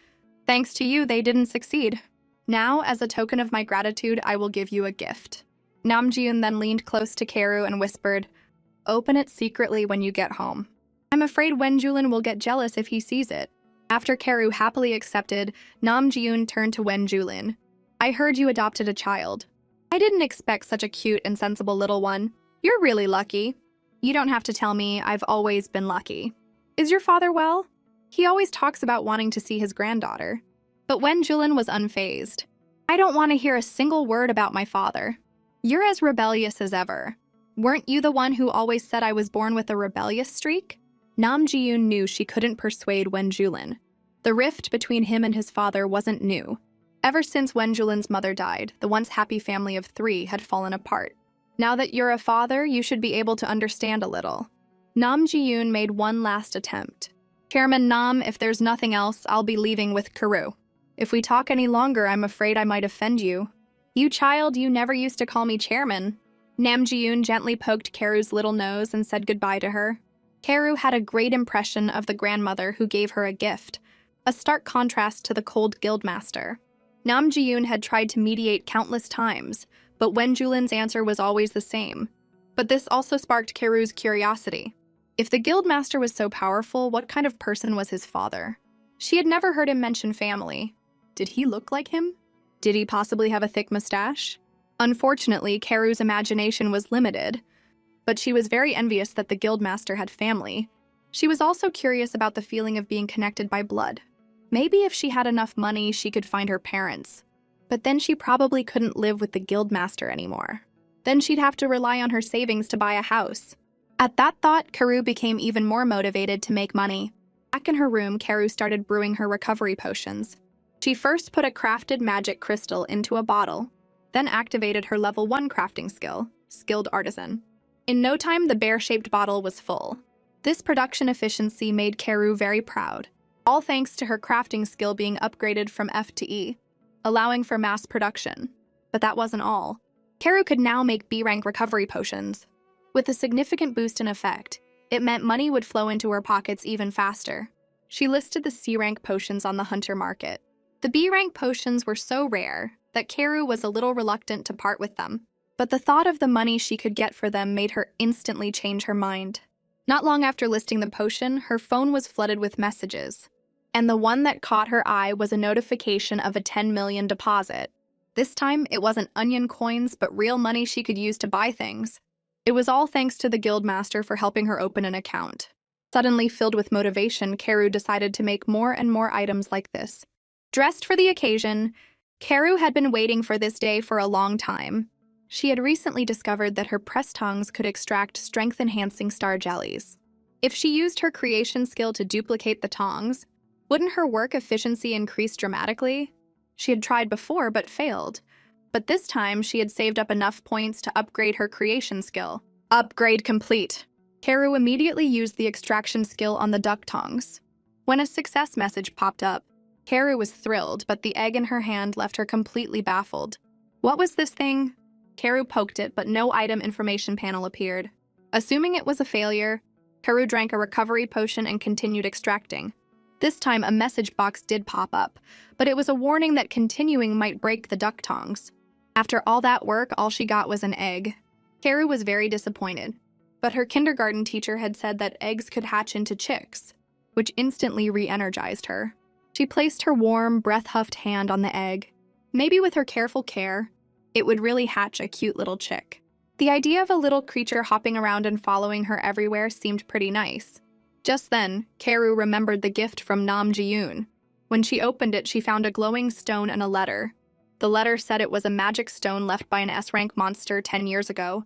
Thanks to you, they didn't succeed. Now, as a token of my gratitude, I will give you a gift." Namjoon then leaned close to Karu and whispered, "Open it secretly when you get home. I'm afraid Wenjulin will get jealous if he sees it." After Karu happily accepted, Namjoon turned to Wenjulin. "I heard you adopted a child. I didn't expect such a cute and sensible little one. You're really lucky." "You don't have to tell me. I've always been lucky." "Is your father well?" "He always talks about wanting to see his granddaughter." But Wenjulin was unfazed. "I don't want to hear a single word about my father. You're as rebellious as ever. Weren't you the one who always said I was born with a rebellious streak?" Namjoon knew she couldn't persuade Wenjulin. The rift between him and his father wasn't new. Ever since Wenjulin's mother died, the once happy family of 3 had fallen apart. Now that you're a father, you should be able to understand a little. Namjoon made one last attempt. "Chairman Nam, if there's nothing else, I'll be leaving with Karu. If we talk any longer, I'm afraid I might offend you." "You child, you never used to call me chairman." Namjoon gently poked Karu's little nose and said goodbye to her. Karu had a great impression of the grandmother who gave her a gift, a stark contrast to the cold guildmaster. Namjoon had tried to mediate countless times, but Wenjulin's answer was always the same. But this also sparked Karu's curiosity. If the guildmaster was so powerful, what kind of person was his father? She had never heard him mention family. Did he look like him? Did he possibly have a thick mustache? Unfortunately, Karu's imagination was limited, but she was very envious that the guildmaster had family. She was also curious about the feeling of being connected by blood. Maybe if she had enough money, she could find her parents. But then she probably couldn't live with the guildmaster anymore. Then she'd have to rely on her savings to buy a house. At that thought, Karu became even more motivated to make money. Back in her room, Karu started brewing her recovery potions. She first put a crafted magic crystal into a bottle, then activated her level 1 crafting skill, Skilled Artisan. In no time, the bear-shaped bottle was full. This production efficiency made Karu very proud, all thanks to her crafting skill being upgraded from F to E, allowing for mass production. But that wasn't all. Karu could now make B-rank recovery potions. With a significant boost in effect, it meant money would flow into her pockets even faster. She listed the C-rank potions on the hunter market. The B-rank potions were so rare that Karu was a little reluctant to part with them, but the thought of the money she could get for them made her instantly change her mind. Not long after listing the potion, her phone was flooded with messages, and the one that caught her eye was a notification of a 10 million deposit. This time, it wasn't onion coins, but real money she could use to buy things. It was all thanks to the guildmaster for helping her open an account. Suddenly filled with motivation, Karu decided to make more and more items like this. Dressed for the occasion, Karu had been waiting for this day for a long time. She had recently discovered that her press tongs could extract strength-enhancing star jellies. If she used her creation skill to duplicate the tongs, wouldn't her work efficiency increase dramatically? She had tried before but failed. But this time, she had saved up enough points to upgrade her creation skill. Upgrade complete. Karu immediately used the extraction skill on the duck tongs. When a success message popped up, Karu was thrilled, but the egg in her hand left her completely baffled. What was this thing? Karu poked it, but no item information panel appeared. Assuming it was a failure, Karu drank a recovery potion and continued extracting. This time, a message box did pop up, but it was a warning that continuing might break the duck tongs. After all that work, all she got was an egg. Karu was very disappointed, but her kindergarten teacher had said that eggs could hatch into chicks, which instantly re-energized her. She placed her warm, breath-huffed hand on the egg. Maybe with her careful care, it would really hatch a cute little chick. The idea of a little creature hopping around and following her everywhere seemed pretty nice. Just then, Karu remembered the gift from Nam Ji-yoon. When she opened it, she found a glowing stone and a letter. The letter said it was a magic stone left by an S-rank monster 10 years ago,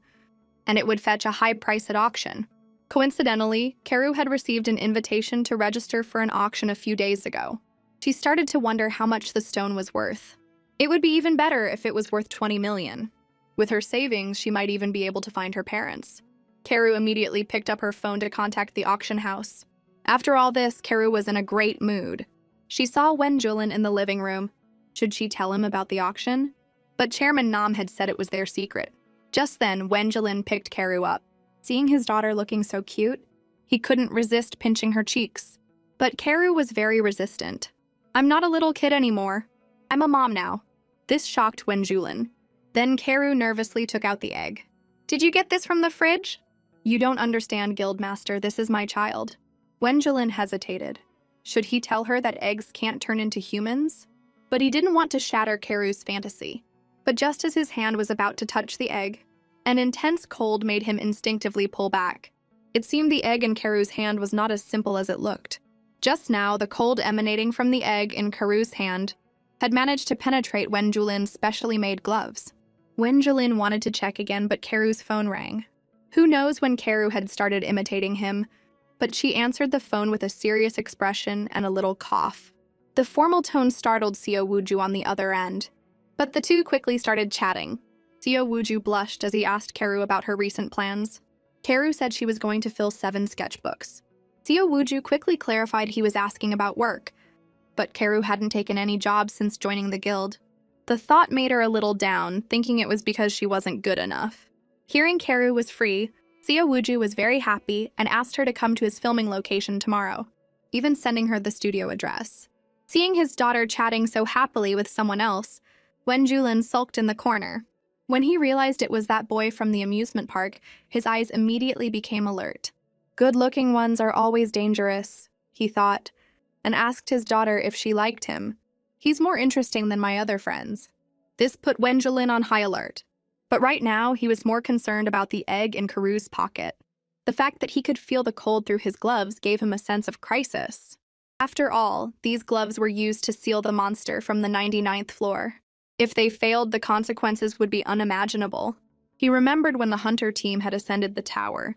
and it would fetch a high price at auction. Coincidentally, Karu had received an invitation to register for an auction a few days ago. She started to wonder how much the stone was worth. It would be even better if it was worth 20 million. With her savings, she might even be able to find her parents. Karu immediately picked up her phone to contact the auction house. After all this, Karu was in a great mood. She saw Wen Julin in the living room. Should she tell him about the auction? But Chairman Nam had said it was their secret. Just then, Wen Julin picked Karu up. Seeing his daughter looking so cute, he couldn't resist pinching her cheeks. But Karu was very resistant. "I'm not a little kid anymore. I'm a mom now." This shocked Wen Julin. Then Karu nervously took out the egg. "Did you get this from the fridge?" "You don't understand, Guildmaster. This is my child." Wen Julin hesitated. Should he tell her that eggs can't turn into humans? But he didn't want to shatter Karu's fantasy. But just as his hand was about to touch the egg, an intense cold made him instinctively pull back. It seemed the egg in Karu's hand was not as simple as it looked. Just now, the cold emanating from the egg in Karu's hand had managed to penetrate Wen Julin's specially made gloves. Wen Julin wanted to check again, but Karu's phone rang. Who knows when Karu had started imitating him, but she answered the phone with a serious expression and a little cough. The formal tone startled Seo Wooju on the other end, but the two quickly started chatting. Seo Wooju blushed as he asked Karu about her recent plans. Karu said she was going to fill 7 sketchbooks. Seo Wooju quickly clarified he was asking about work, but Karu hadn't taken any jobs since joining the guild. The thought made her a little down, thinking it was because she wasn't good enough. Hearing Karu was free, Seo Wooju was very happy and asked her to come to his filming location tomorrow, even sending her the studio address. Seeing his daughter chatting so happily with someone else, Wen Julin sulked in the corner. When he realized it was that boy from the amusement park, his eyes immediately became alert. Good-looking ones are always dangerous, he thought, and asked his daughter if she liked him. He's more interesting than my other friends. This put Wen Julin on high alert. But right now, he was more concerned about the egg in Karu's pocket. The fact that he could feel the cold through his gloves gave him a sense of crisis. After all, these gloves were used to seal the monster from the 99th floor. If they failed, the consequences would be unimaginable. He remembered when the hunter team had ascended the tower.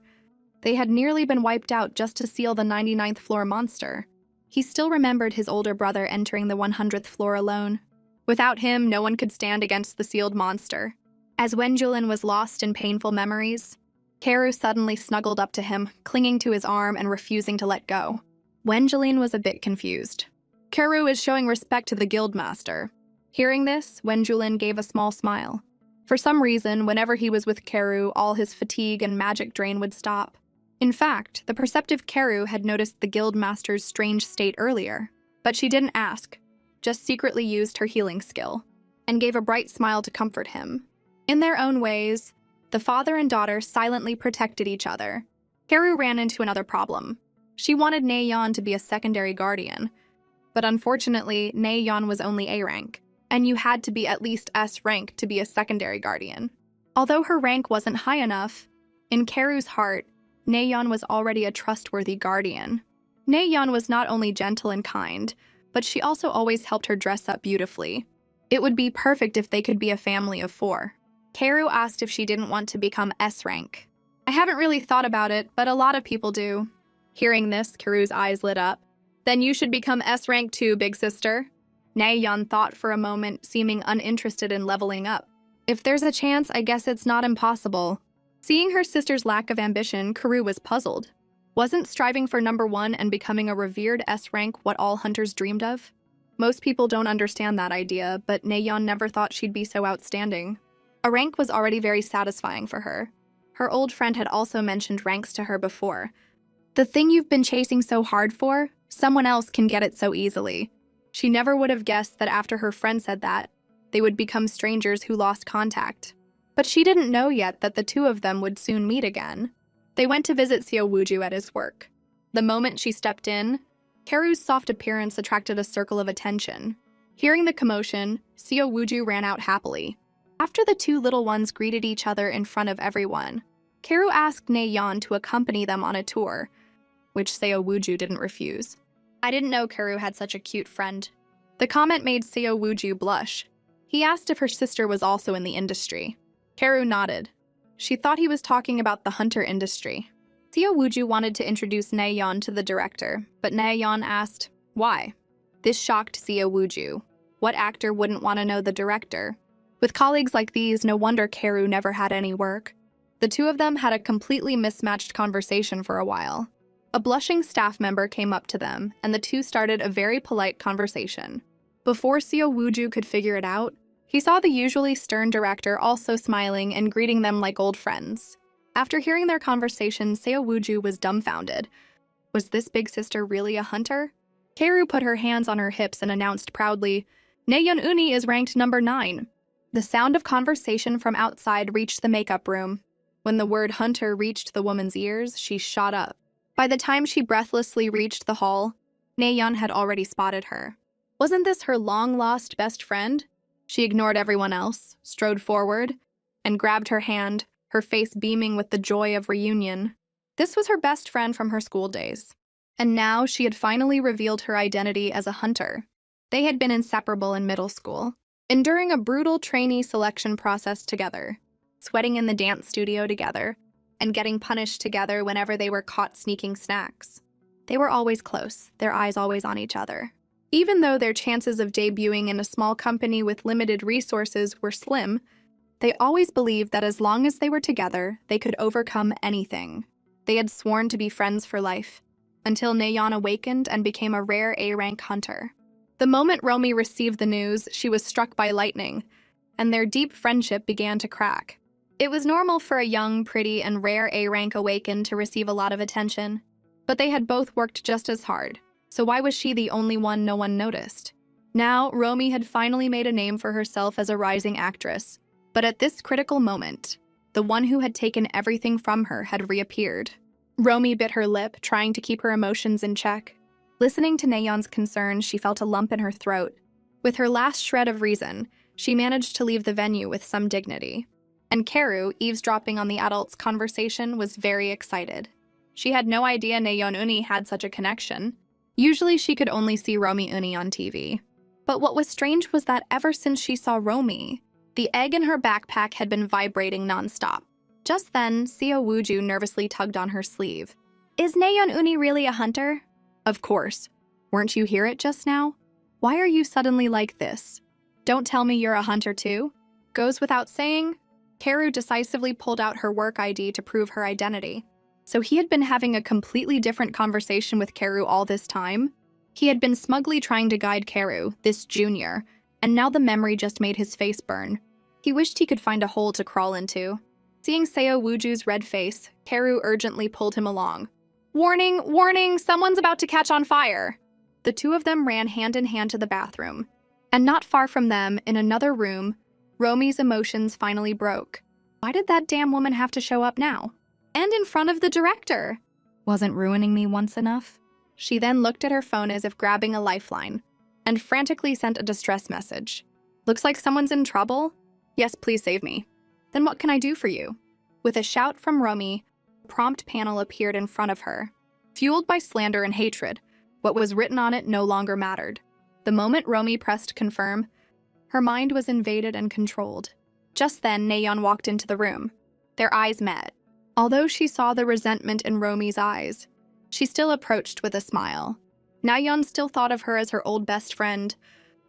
They had nearly been wiped out just to seal the 99th floor monster. He still remembered his older brother entering the 100th floor alone. Without him, no one could stand against the sealed monster. As Wenjulin was lost in painful memories, Karu suddenly snuggled up to him, clinging to his arm and refusing to let go. Wenjulin was a bit confused. Karu is showing respect to the guildmaster. Hearing this, Wenjulin gave a small smile. For some reason, whenever he was with Karu, all his fatigue and magic drain would stop. In fact, the perceptive Karu had noticed the guildmaster's strange state earlier, but she didn't ask, just secretly used her healing skill, and gave a bright smile to comfort him. In their own ways, the father and daughter silently protected each other. Karu ran into another problem. She wanted Nayeon to be a secondary guardian, but unfortunately, Nayeon was only A rank, and you had to be at least S rank to be a secondary guardian. Although her rank wasn't high enough, in Karu's heart, Nayeon was already a trustworthy guardian. Nayeon was not only gentle and kind, but she also always helped her dress up beautifully. It would be perfect if they could be a family of 4. Karu asked if she didn't want to become S rank. I haven't really thought about it, but a lot of people do. Hearing this, Karu's eyes lit up. Then you should become S rank too, big sister. Nayeon thought for a moment, seeming uninterested in leveling up. If there's a chance, I guess it's not impossible. Seeing her sister's lack of ambition, Karu was puzzled. Wasn't striving for number 1 and becoming a revered S rank what all hunters dreamed of? Most people don't understand that idea, but Nayeon never thought she'd be so outstanding. A rank was already very satisfying for her. Her old friend had also mentioned ranks to her before. The thing you've been chasing so hard for, someone else can get it so easily. She never would have guessed that after her friend said that, they would become strangers who lost contact. But she didn't know yet that the two of them would soon meet again. They went to visit Seo Wooju at his work. The moment she stepped in, Karu's soft appearance attracted a circle of attention. Hearing the commotion, Seo Wooju ran out happily. After the two little ones greeted each other in front of everyone, Karu asked Nayeon to accompany them on a tour, which Seo Wooju didn't refuse. I didn't know Karu had such a cute friend. The comment made Seo Wooju blush. He asked if her sister was also in the industry. Karu nodded. She thought he was talking about the hunter industry. Seo Wooju wanted to introduce Nayeon to the director, but Nayeon asked, why? This shocked Seo Wooju. What actor wouldn't want to know the director? With colleagues like these, no wonder Karu never had any work. The two of them had a completely mismatched conversation for a while. A blushing staff member came up to them, and the two started a very polite conversation. Before Seo Wooju could figure it out, he saw the usually stern director also smiling and greeting them like old friends. After hearing their conversation, Seo Wooju was dumbfounded. Was this big sister really a hunter? Karu put her hands on her hips and announced proudly, Nayeon Uni is ranked number 9. The sound of conversation from outside reached the makeup room. When the word hunter reached the woman's ears, she shot up. By the time she breathlessly reached the hall, Nayeon had already spotted her. Wasn't this her long-lost best friend? She ignored everyone else, strode forward, and grabbed her hand, her face beaming with the joy of reunion. This was her best friend from her school days. And now she had finally revealed her identity as a hunter. They had been inseparable in middle school, enduring a brutal trainee selection process together, sweating in the dance studio together, and getting punished together whenever they were caught sneaking snacks. They were always close, their eyes always on each other. Even though their chances of debuting in a small company with limited resources were slim, they always believed that as long as they were together, they could overcome anything. They had sworn to be friends for life, until Nayeon awakened and became a rare A-rank hunter. The moment Romy received the news, she was struck by lightning, and their deep friendship began to crack. It was normal for a young, pretty, and rare A-rank awakened to receive a lot of attention, but they had both worked just as hard. So why was she the only one no one noticed? Now, Romy had finally made a name for herself as a rising actress. But at this critical moment, the one who had taken everything from her had reappeared. Romy bit her lip, trying to keep her emotions in check. Listening to Nayeon's concern, she felt a lump in her throat. With her last shred of reason, she managed to leave the venue with some dignity. And Karu, eavesdropping on the adults' conversation, was very excited. She had no idea Nayeon Uni had such a connection. Usually she could only see Romi Uni on TV. But what was strange was that ever since she saw Romi, the egg in her backpack had been vibrating nonstop. Just then, Seo Wooju nervously tugged on her sleeve. Is Nayeon Uni really a hunter? Of course. Weren't you hear it just now? Why are you suddenly like this? Don't tell me you're a hunter too? Goes without saying, Karu decisively pulled out her work ID to prove her identity. So he had been having a completely different conversation with Karu all this time? He had been smugly trying to guide Karu, this junior, and now the memory just made his face burn. He wished he could find a hole to crawl into. Seeing Seo Wooju's red face, Karu urgently pulled him along. Warning, warning, someone's about to catch on fire! The two of them ran hand in hand to the bathroom. And not far from them, in another room, Romi's emotions finally broke. Why did that damn woman have to show up now? And in front of the director! Wasn't ruining me once enough? She then looked at her phone as if grabbing a lifeline, and frantically sent a distress message. Looks like someone's in trouble? Yes, please save me. Then what can I do for you? With a shout from Romi, a prompt panel appeared in front of her. Fueled by slander and hatred, what was written on it no longer mattered. The moment Romi pressed confirm, her mind was invaded and controlled. Just then, Nayeon walked into the room. Their eyes met. Although she saw the resentment in Romi's eyes, she still approached with a smile. Nayeon still thought of her as her old best friend,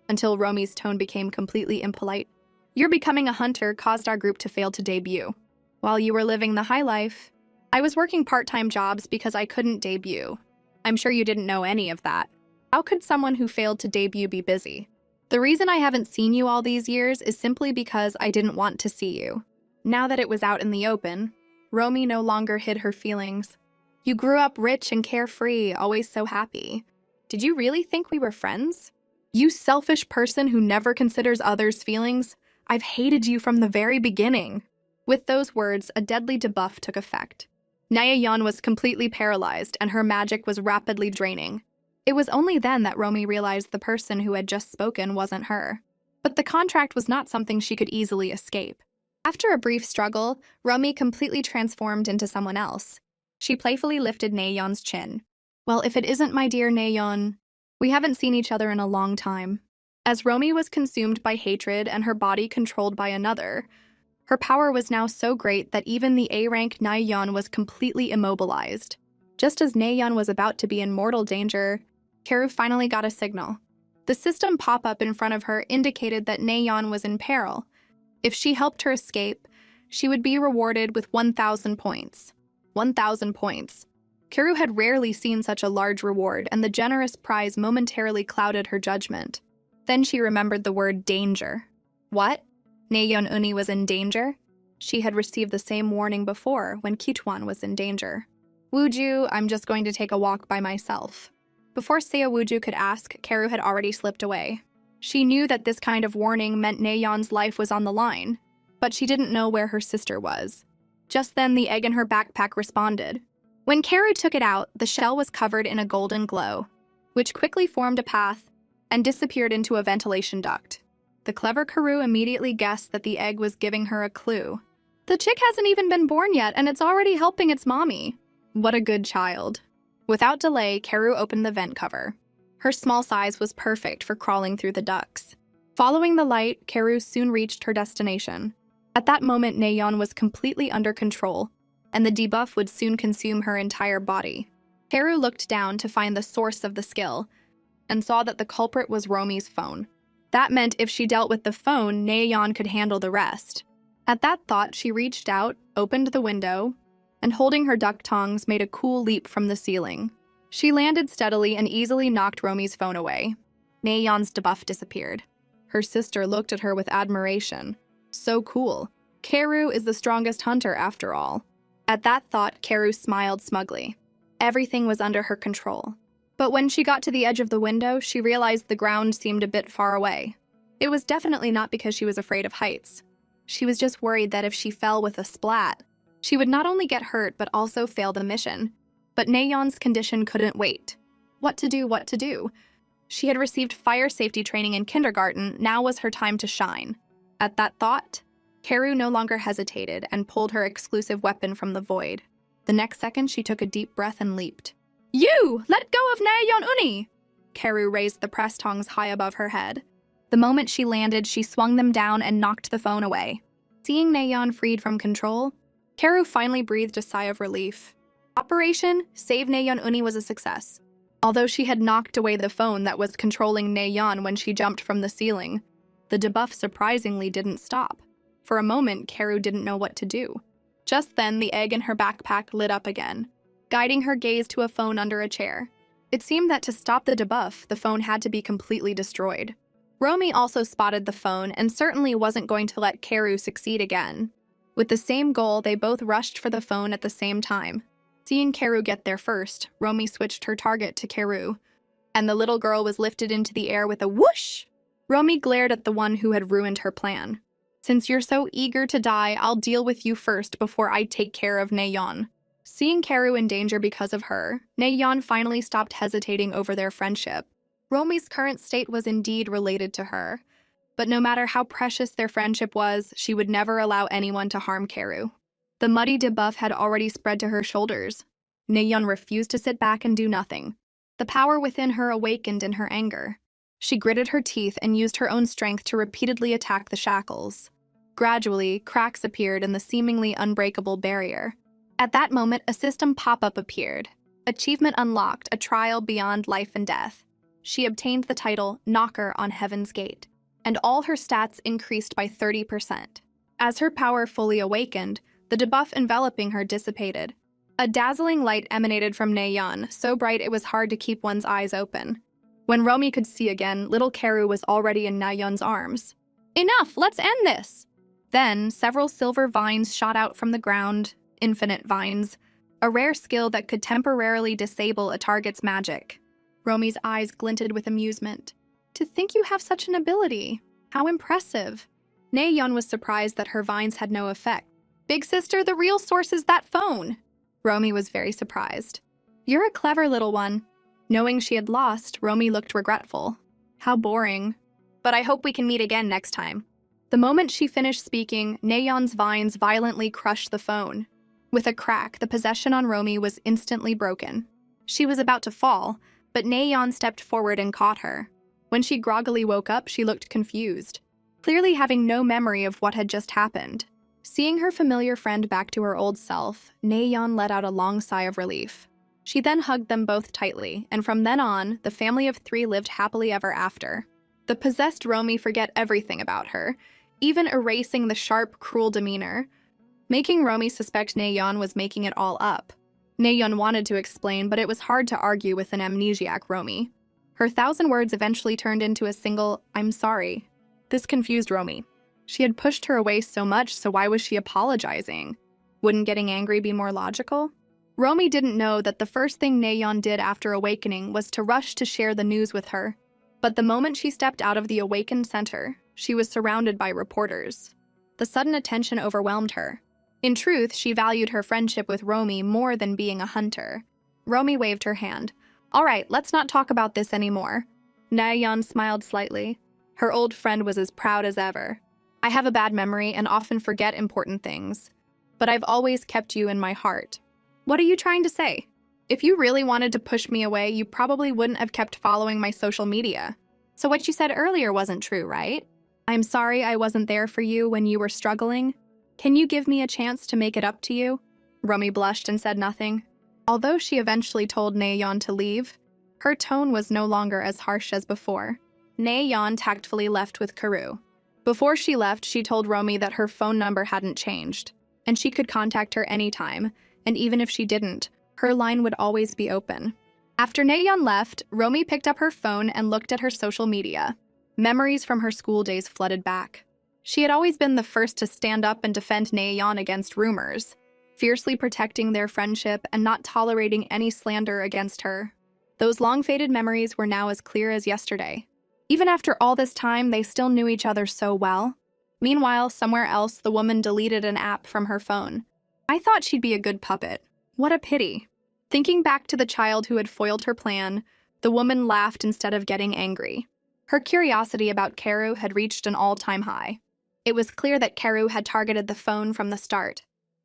until Romi's tone became completely impolite. Your becoming a hunter caused our group to fail to debut. While you were living the high life, I was working part-time jobs because I couldn't debut. I'm sure you didn't know any of that. How could someone who failed to debut be busy? The reason I haven't seen you all these years is simply because I didn't want to see you. Now that it was out in the open, Romi no longer hid her feelings. You grew up rich and carefree, always so happy. Did you really think we were friends? You selfish person who never considers others' feelings. I've hated you from the very beginning. With those words, a deadly debuff took effect. Nayeon was completely paralyzed and her magic was rapidly draining. It was only then that Romi realized the person who had just spoken wasn't her. But the contract was not something she could easily escape. After a brief struggle, Romi completely transformed into someone else. She playfully lifted Nayeon's chin. Well, if it isn't my dear Nayeon, we haven't seen each other in a long time. As Romi was consumed by hatred and her body controlled by another, her power was now so great that even the A-rank Nayeon was completely immobilized. Just as Nayeon was about to be in mortal danger, Karu finally got a signal. The system pop-up in front of her indicated that Nayeon was in peril. If she helped her escape, she would be rewarded with 1,000 points. 1,000 points. Karu had rarely seen such a large reward, and the generous prize momentarily clouded her judgment. Then she remembered the word danger. What? Nayeon Uni was in danger? She had received the same warning before when Kitwan was in danger. Wooju, I'm just going to take a walk by myself. Before Seo Wooju could ask, Karu had already slipped away. She knew that this kind of warning meant Nayeon's life was on the line, but she didn't know where her sister was. Just then, the egg in her backpack responded. When Karu took it out, the shell was covered in a golden glow, which quickly formed a path and disappeared into a ventilation duct. The clever Karu immediately guessed that the egg was giving her a clue. The chick hasn't even been born yet, and it's already helping its mommy. What a good child. Without delay, Karu opened the vent cover. Her small size was perfect for crawling through the ducts. Following the light, Karu soon reached her destination. At that moment, Nayeon was completely under control, and the debuff would soon consume her entire body. Karu looked down to find the source of the skill, and saw that the culprit was Romi's phone. That meant if she dealt with the phone, Nayeon could handle the rest. At that thought, she reached out, opened the window, and holding her duck tongs made a cool leap from the ceiling. She landed steadily and easily knocked Romi's phone away. Nayeon's debuff disappeared. Her sister looked at her with admiration. So cool. Karu is the strongest hunter after all. At that thought, Karu smiled smugly. Everything was under her control. But when she got to the edge of the window, she realized the ground seemed a bit far away. It was definitely not because she was afraid of heights. She was just worried that if she fell with a splat, she would not only get hurt but also fail the mission. But Nayeon's condition couldn't wait. What to do, what to do? She had received fire safety training in kindergarten, now was her time to shine. At that thought, Karu no longer hesitated and pulled her exclusive weapon from the void. The next second, she took a deep breath and leaped. You! Let go of Nayeon Uni! Karu raised the press tongs high above her head. The moment she landed, she swung them down and knocked the phone away. Seeing Nayeon freed from control, Karu finally breathed a sigh of relief. Operation Save Nayeon Uni was a success. Although she had knocked away the phone that was controlling Nayeon when she jumped from the ceiling, the debuff surprisingly didn't stop. For a moment, Karu didn't know what to do. Just then, the egg in her backpack lit up again, guiding her gaze to a phone under a chair. It seemed that to stop the debuff, the phone had to be completely destroyed. Romy also spotted the phone and certainly wasn't going to let Karu succeed again. With the same goal, they both rushed for the phone at the same time. Seeing Karu get there first, Romy switched her target to Karu, and the little girl was lifted into the air with a whoosh! Romy glared at the one who had ruined her plan. Since you're so eager to die, I'll deal with you first before I take care of Nayeon. Seeing Karu in danger because of her, Nayeon finally stopped hesitating over their friendship. Romy's current state was indeed related to her, but no matter how precious their friendship was, she would never allow anyone to harm Karu. The muddy debuff had already spread to her shoulders. Nayeon refused to sit back and do nothing. The power within her awakened in her anger. She gritted her teeth and used her own strength to repeatedly attack the shackles. Gradually, cracks appeared in the seemingly unbreakable barrier. At that moment, a system pop-up appeared. Achievement unlocked, a trial beyond life and death. She obtained the title Knocker on Heaven's Gate, and all her stats increased by 30%. As her power fully awakened, the debuff enveloping her dissipated. A dazzling light emanated from Nayeon, so bright it was hard to keep one's eyes open. When Romy could see again, little Karu was already in Nayeon's arms. Enough, let's end this! Then, several silver vines shot out from the ground, infinite vines, a rare skill that could temporarily disable a target's magic. Romy's eyes glinted with amusement. To think you have such an ability. How impressive. Nayeon was surprised that her vines had no effect. Big sister, the real source is that phone. Romy was very surprised. You're a clever little one. Knowing she had lost, Romy looked regretful. How boring. But I hope we can meet again next time. The moment she finished speaking, Nayeon's vines violently crushed the phone. With a crack, the possession on Romy was instantly broken. She was about to fall, but Nayeon stepped forward and caught her. When she groggily woke up, she looked confused, clearly having no memory of what had just happened. Seeing her familiar friend back to her old self, Nayeon let out a long sigh of relief. She then hugged them both tightly, and from then on, the family of three lived happily ever after. The possessed Romy forget everything about her, even erasing the sharp, cruel demeanor, making Romy suspect Nayeon was making it all up. Nayeon wanted to explain, but it was hard to argue with an amnesiac Romy. Her 1,000 words eventually turned into a single, "I'm sorry." This confused Romy. She had pushed her away so much, so why was she apologizing? Wouldn't getting angry be more logical? Romy didn't know that the first thing Nayeon did after awakening was to rush to share the news with her. But the moment she stepped out of the awakened center, she was surrounded by reporters. The sudden attention overwhelmed her. In truth, she valued her friendship with Romy more than being a hunter. Romy waved her hand. All right, let's not talk about this anymore. Nayeon smiled slightly. Her old friend was as proud as ever. I have a bad memory and often forget important things, but I've always kept you in my heart. What are you trying to say? If you really wanted to push me away, you probably wouldn't have kept following my social media. So what you said earlier wasn't true, right? I'm sorry I wasn't there for you when you were struggling. Can you give me a chance to make it up to you? Romy blushed and said nothing. Although she eventually told Nayeon to leave, her tone was no longer as harsh as before. Nayeon tactfully left with Karu. Before she left, she told Romy that her phone number hadn't changed, and she could contact her anytime, and even if she didn't, her line would always be open. After Nayeon left, Romy picked up her phone and looked at her social media. Memories from her school days flooded back. She had always been the first to stand up and defend Nayeon against rumors, fiercely protecting their friendship and not tolerating any slander against her. Those long-faded memories were now as clear as yesterday. Even after all this time, they still knew each other so well. Meanwhile, somewhere else, the woman deleted an app from her phone. I thought she'd be a good puppet. What a pity. Thinking back to the child who had foiled her plan, the woman laughed instead of getting angry. Her curiosity about Karu had reached an all-time high. It was clear that Karu had targeted the phone from the start.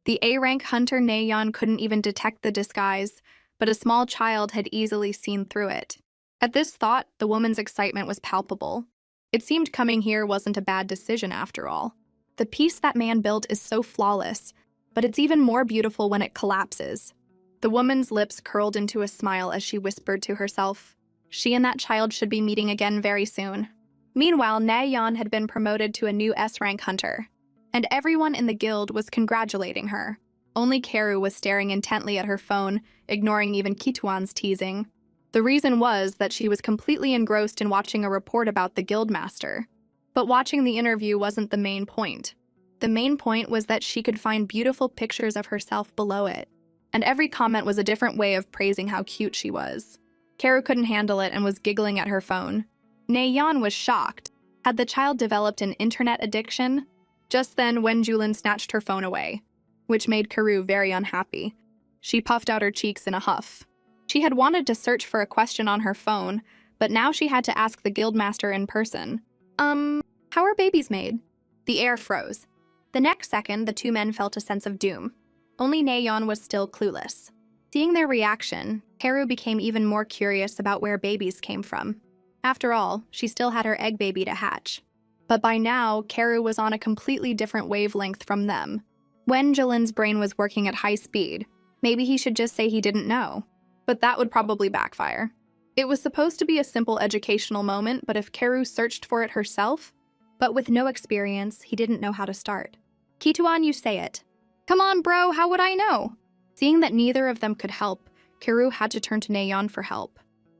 The A-rank hunter Nayeon couldn't even detect the disguise, but a small child had easily seen through it. At this thought, the woman's excitement was palpable. It seemed coming here wasn't a bad decision after all. The piece that man built is so flawless, but it's even more beautiful when it collapses. The woman's lips curled into a smile as she whispered to herself. She and that child should be meeting again very soon. Meanwhile, Nayeon had been promoted to a new S-rank hunter, and everyone in the guild was congratulating her. Only Karu was staring intently at her phone, ignoring even Kituan's teasing. The reason was that she was completely engrossed in watching a report about the guildmaster. But watching the interview wasn't the main point. The main point was that she could find beautiful pictures of herself below it, and every comment was a different way of praising how cute she was. Karu couldn't handle it and was giggling at her phone. Nayeon was shocked. Had the child developed an internet addiction? Just then, Wenjulin snatched her phone away, which made Karu very unhappy. She puffed out her cheeks in a huff. She had wanted to search for a question on her phone, but now she had to ask the guildmaster in person. How are babies made? The air froze. The next second, the two men felt a sense of doom. Only Nayeon was still clueless. Seeing their reaction, Karu became even more curious about where babies came from. After all, she still had her egg baby to hatch. But by now, Karu was on a completely different wavelength from them. When Jalin's brain was working at high speed, maybe he should just say he didn't know. But that would probably backfire. It was supposed to be a simple educational moment, but if Karu searched for it herself, but with no experience, he didn't know how to start. Kituan, you say it. Come on, bro, how would I know? Seeing that neither of them could help, Karu had to turn to Nayeon for help.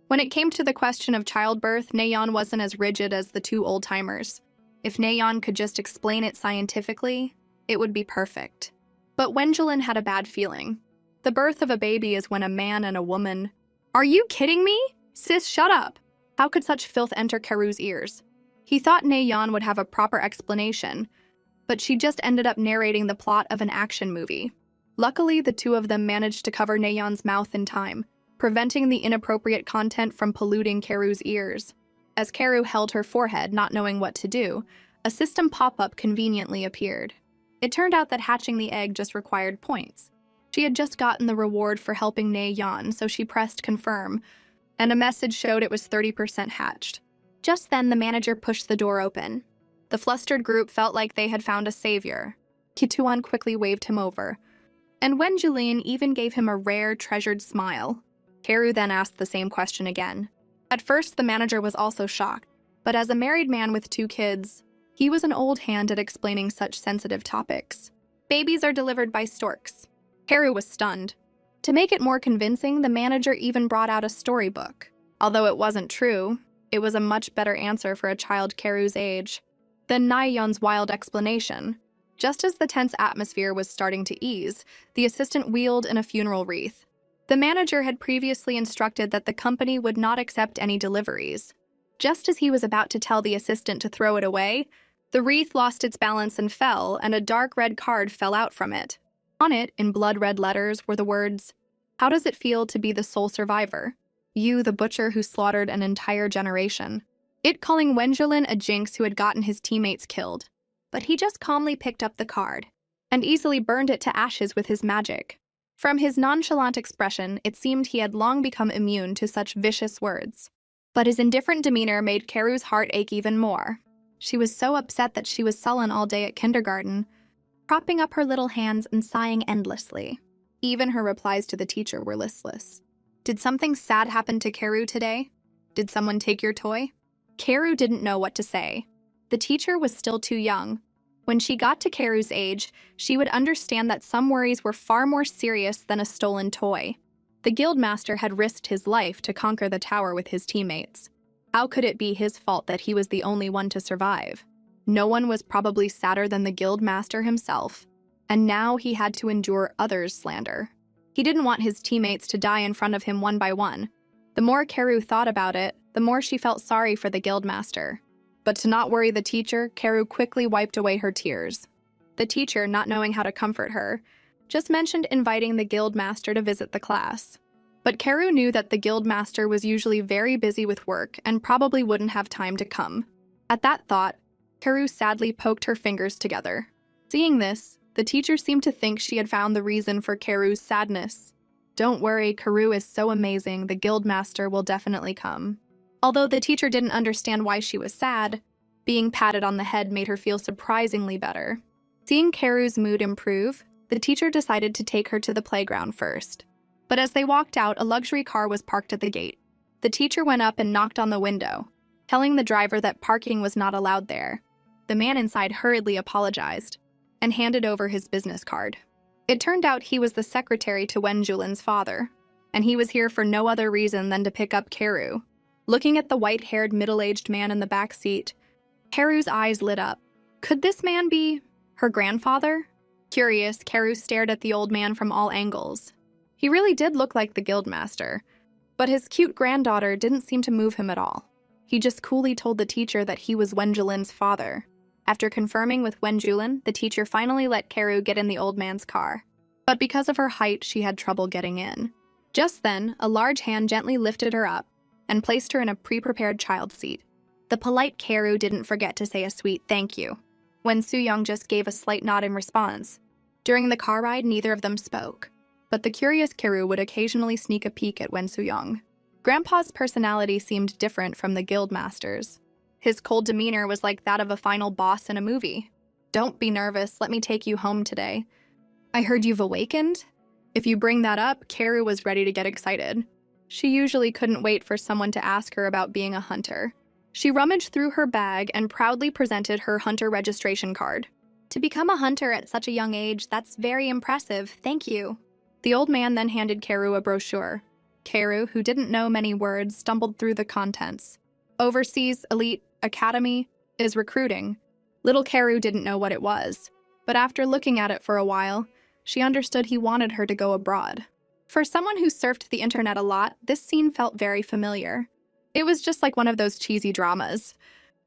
When it came to the question of childbirth, Nayeon wasn't as rigid as the two old-timers. If Nayeon could just explain it scientifically, it would be perfect. But Wenjulin had a bad feeling. The birth of a baby is when a man and a woman... Are you kidding me? Sis, shut up! How could such filth enter Karu's ears? He thought Nayeon would have a proper explanation, but she just ended up narrating the plot of an action movie. Luckily, the two of them managed to cover Nayeon's mouth in time, preventing the inappropriate content from polluting Karu's ears. As Karu held her forehead, not knowing what to do, a system pop-up conveniently appeared. It turned out that hatching the egg just required points. She had just gotten the reward for helping Nayeon, so she pressed confirm, and a message showed it was 30% hatched. Just then, the manager pushed the door open. The flustered group felt like they had found a savior. Kituan quickly waved him over, and Wenjulin even gave him a rare, treasured smile. Karu then asked the same question again. At first, the manager was also shocked, but as a married man with 2 kids, he was an old hand at explaining such sensitive topics. Babies are delivered by storks. Karu was stunned. To make it more convincing, the manager even brought out a storybook. Although it wasn't true, it was a much better answer for a child Karu's age than Nayeon's wild explanation. Just as the tense atmosphere was starting to ease, the assistant wheeled in a funeral wreath. The manager had previously instructed that the company would not accept any deliveries. Just as he was about to tell the assistant to throw it away, the wreath lost its balance and fell, and a dark red card fell out from it. On it, in blood-red letters, were the words, "How does it feel to be the sole survivor? You, the butcher who slaughtered an entire generation." It calling Wenjulin a jinx who had gotten his teammates killed. But he just calmly picked up the card, and easily burned it to ashes with his magic. From his nonchalant expression, it seemed he had long become immune to such vicious words. But his indifferent demeanor made Karu's heart ache even more. She was so upset that she was sullen all day at kindergarten, propping up her little hands and sighing endlessly. Even her replies to the teacher were listless. Did something sad happen to Karu today? Did someone take your toy? Karu didn't know what to say. The teacher was still too young. When she got to Karu's age, she would understand that some worries were far more serious than a stolen toy. The guildmaster had risked his life to conquer the tower with his teammates. How could it be his fault that he was the only one to survive? No one was probably sadder than the guildmaster himself, and now he had to endure others' slander. He didn't want his teammates to die in front of him one by one. The more Karu thought about it, the more she felt sorry for the guildmaster. But to not worry the teacher, Karu quickly wiped away her tears. The teacher, not knowing how to comfort her, just mentioned inviting the guildmaster to visit the class. But Karu knew that the guildmaster was usually very busy with work and probably wouldn't have time to come. At that thought, Karu sadly poked her fingers together. Seeing this, The teacher seemed to think she had found the reason for Karu's sadness. "Don't worry, Karu is so amazing, the guildmaster will definitely come." Although the teacher didn't understand why she was sad, being patted on the head made her feel surprisingly better. Seeing Karu's mood improve, the teacher decided to take her to the playground first. But as they walked out, a luxury car was parked at the gate. The teacher went up and knocked on the window, telling the driver that parking was not allowed there. The man inside hurriedly apologized and handed over his business card. It turned out he was the secretary to Wenjulin's father, and he was here for no other reason than to pick up Karu. Looking at the white-haired middle-aged man in the back seat, Karu's eyes lit up. Could this man be her grandfather? Curious, Karu stared at the old man from all angles. He really did look like the guildmaster, but his cute granddaughter didn't seem to move him at all. He just coolly told the teacher that he was Wenjulin's father. After confirming with Wenjulin, the teacher finally let Karu get in the old man's car. But because of her height, she had trouble getting in. Just then, a large hand gently lifted her up and placed her in a pre-prepared child seat. The polite Karu didn't forget to say a sweet thank you. Wen Su-young just gave a slight nod in response. During the car ride, neither of them spoke, but the curious Karu would occasionally sneak a peek at Wen Su-young. Grandpa's personality seemed different from the guildmaster's. His cold demeanor was like that of a final boss in a movie. "Don't be nervous, let me take you home today. I heard you've awakened?" If you bring that up, Karu was ready to get excited. She usually couldn't wait for someone to ask her about being a hunter. She rummaged through her bag and proudly presented her hunter registration card. "To become a hunter at such a young age, that's very impressive, thank you." The old man then handed Karu a brochure. Karu, who didn't know many words, stumbled through the contents. Overseas Elite Academy is recruiting. Little Karu didn't know what it was, but after looking at it for a while, she understood he wanted her to go abroad. For someone who surfed the internet a lot, this scene felt very familiar. It was just like one of those cheesy dramas.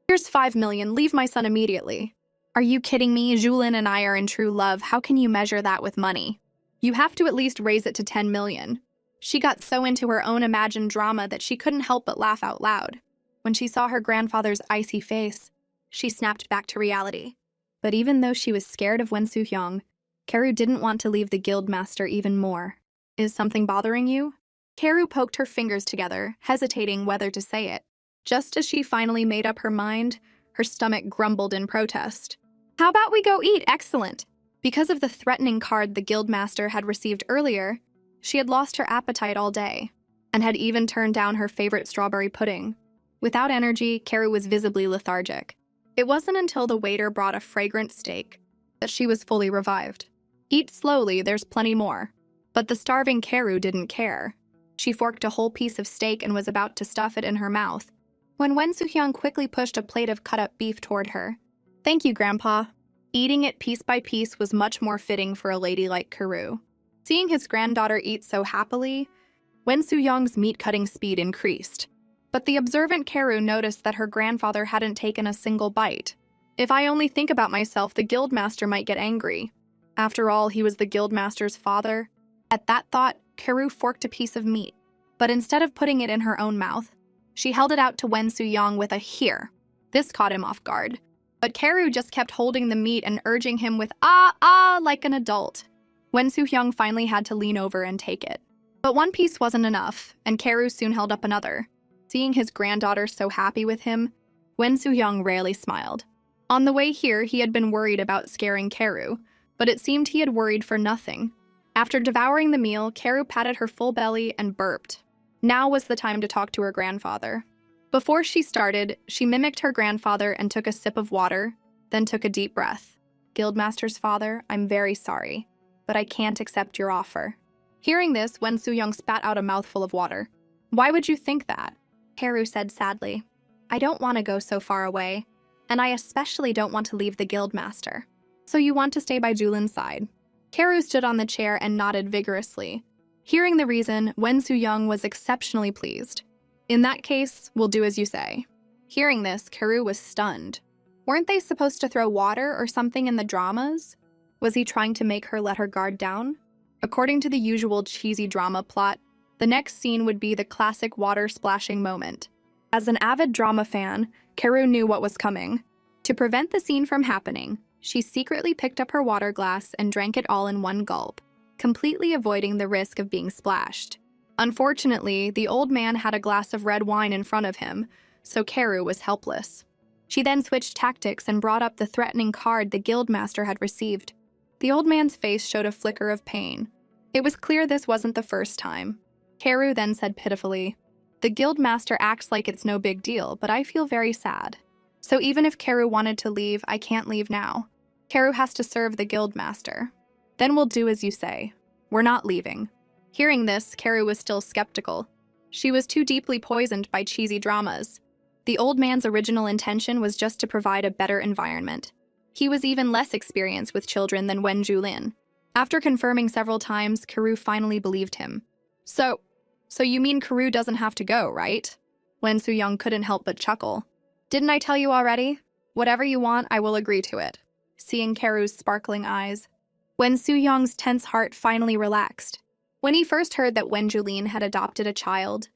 "Here's 5 million, leave my son immediately." "Are you kidding me? Julin and I are in true love, how can you measure that with money? You have to at least raise it to 10 million. She got so into her own imagined drama that she couldn't help but laugh out loud. When she saw her grandfather's icy face, she snapped back to reality. But even though she was scared of Wen Su-hyung, Karu didn't want to leave the guildmaster even more. "Is something bothering you?" Karu poked her fingers together, hesitating whether to say it. Just as she finally made up her mind, her stomach grumbled in protest. "How about we go eat? Excellent." Because of the threatening card the guildmaster had received earlier, she had lost her appetite all day, and had even turned down her favorite strawberry pudding. Without energy, Karu was visibly lethargic. It wasn't until the waiter brought a fragrant steak that she was fully revived. "Eat slowly, there's plenty more." But the starving Karu didn't care. She forked a whole piece of steak and was about to stuff it in her mouth, when Wen Su-hyung quickly pushed a plate of cut-up beef toward her. "Thank you, Grandpa." Eating it piece by piece was much more fitting for a lady like Karu. Seeing his granddaughter eat so happily, Wen Su-hyung's meat-cutting speed increased. But the observant Karu noticed that her grandfather hadn't taken a single bite. "If I only think about myself, the guildmaster might get angry. After all, he was the guildmaster's father." At that thought, Karu forked a piece of meat, but instead of putting it in her own mouth, she held it out to Wen Su-hyung with a "here." This caught him off guard, but Karu just kept holding the meat and urging him with "ah, like an adult." Wen Su-hyung finally had to lean over and take it. But one piece wasn't enough, and Karu soon held up another. Seeing his granddaughter so happy with him, Wen Su-hyung rarely smiled. On the way here, he had been worried about scaring Karu, but it seemed he had worried for nothing. After devouring the meal, Karu patted her full belly and burped. Now was the time to talk to her grandfather. Before she started, she mimicked her grandfather and took a sip of water, then took a deep breath. "Guildmaster's father, I'm very sorry, but I can't accept your offer." Hearing this, Wen Su-hyung spat out a mouthful of water. "Why would you think that?" Karu said sadly. "I don't want to go so far away, and I especially don't want to leave the guildmaster." "So you want to stay by Julin's side?" Karu stood on the chair and nodded vigorously. Hearing the reason, Wen Su-hyung was exceptionally pleased. "In that case, we'll do as you say." Hearing this, Karu was stunned. Weren't they supposed to throw water or something in the dramas? Was he trying to make her let her guard down? According to the usual cheesy drama plot, the next scene would be the classic water splashing moment. As an avid drama fan, Karu knew what was coming. To prevent the scene from happening, She secretly picked up her water glass and drank it all in one gulp, completely avoiding the risk of being splashed. Unfortunately, the old man had a glass of red wine in front of him, so Karu was helpless. She then switched tactics and brought up the threatening card the guildmaster had received. The old man's face showed a flicker of pain. It was clear this wasn't the first time. Karu then said pitifully, "The guildmaster acts like it's no big deal, but I feel very sad. So even if Karu wanted to leave, I can't leave now. Karu has to serve the guildmaster. Then we'll do as you say. We're not leaving." Hearing this, Karu was still skeptical. She was too deeply poisoned by cheesy dramas. The old man's original intention was just to provide a better environment. He was even less experienced with children than Wen Julin. After confirming several times, Karu finally believed him. So you mean Karu doesn't have to go, right? Wen Suyong couldn't help but chuckle. "Didn't I tell you already? Whatever you want, I will agree to it." Seeing Karu's sparkling eyes, Wen Suyong's tense heart finally relaxed. When he first heard that Wen Julin had adopted a child,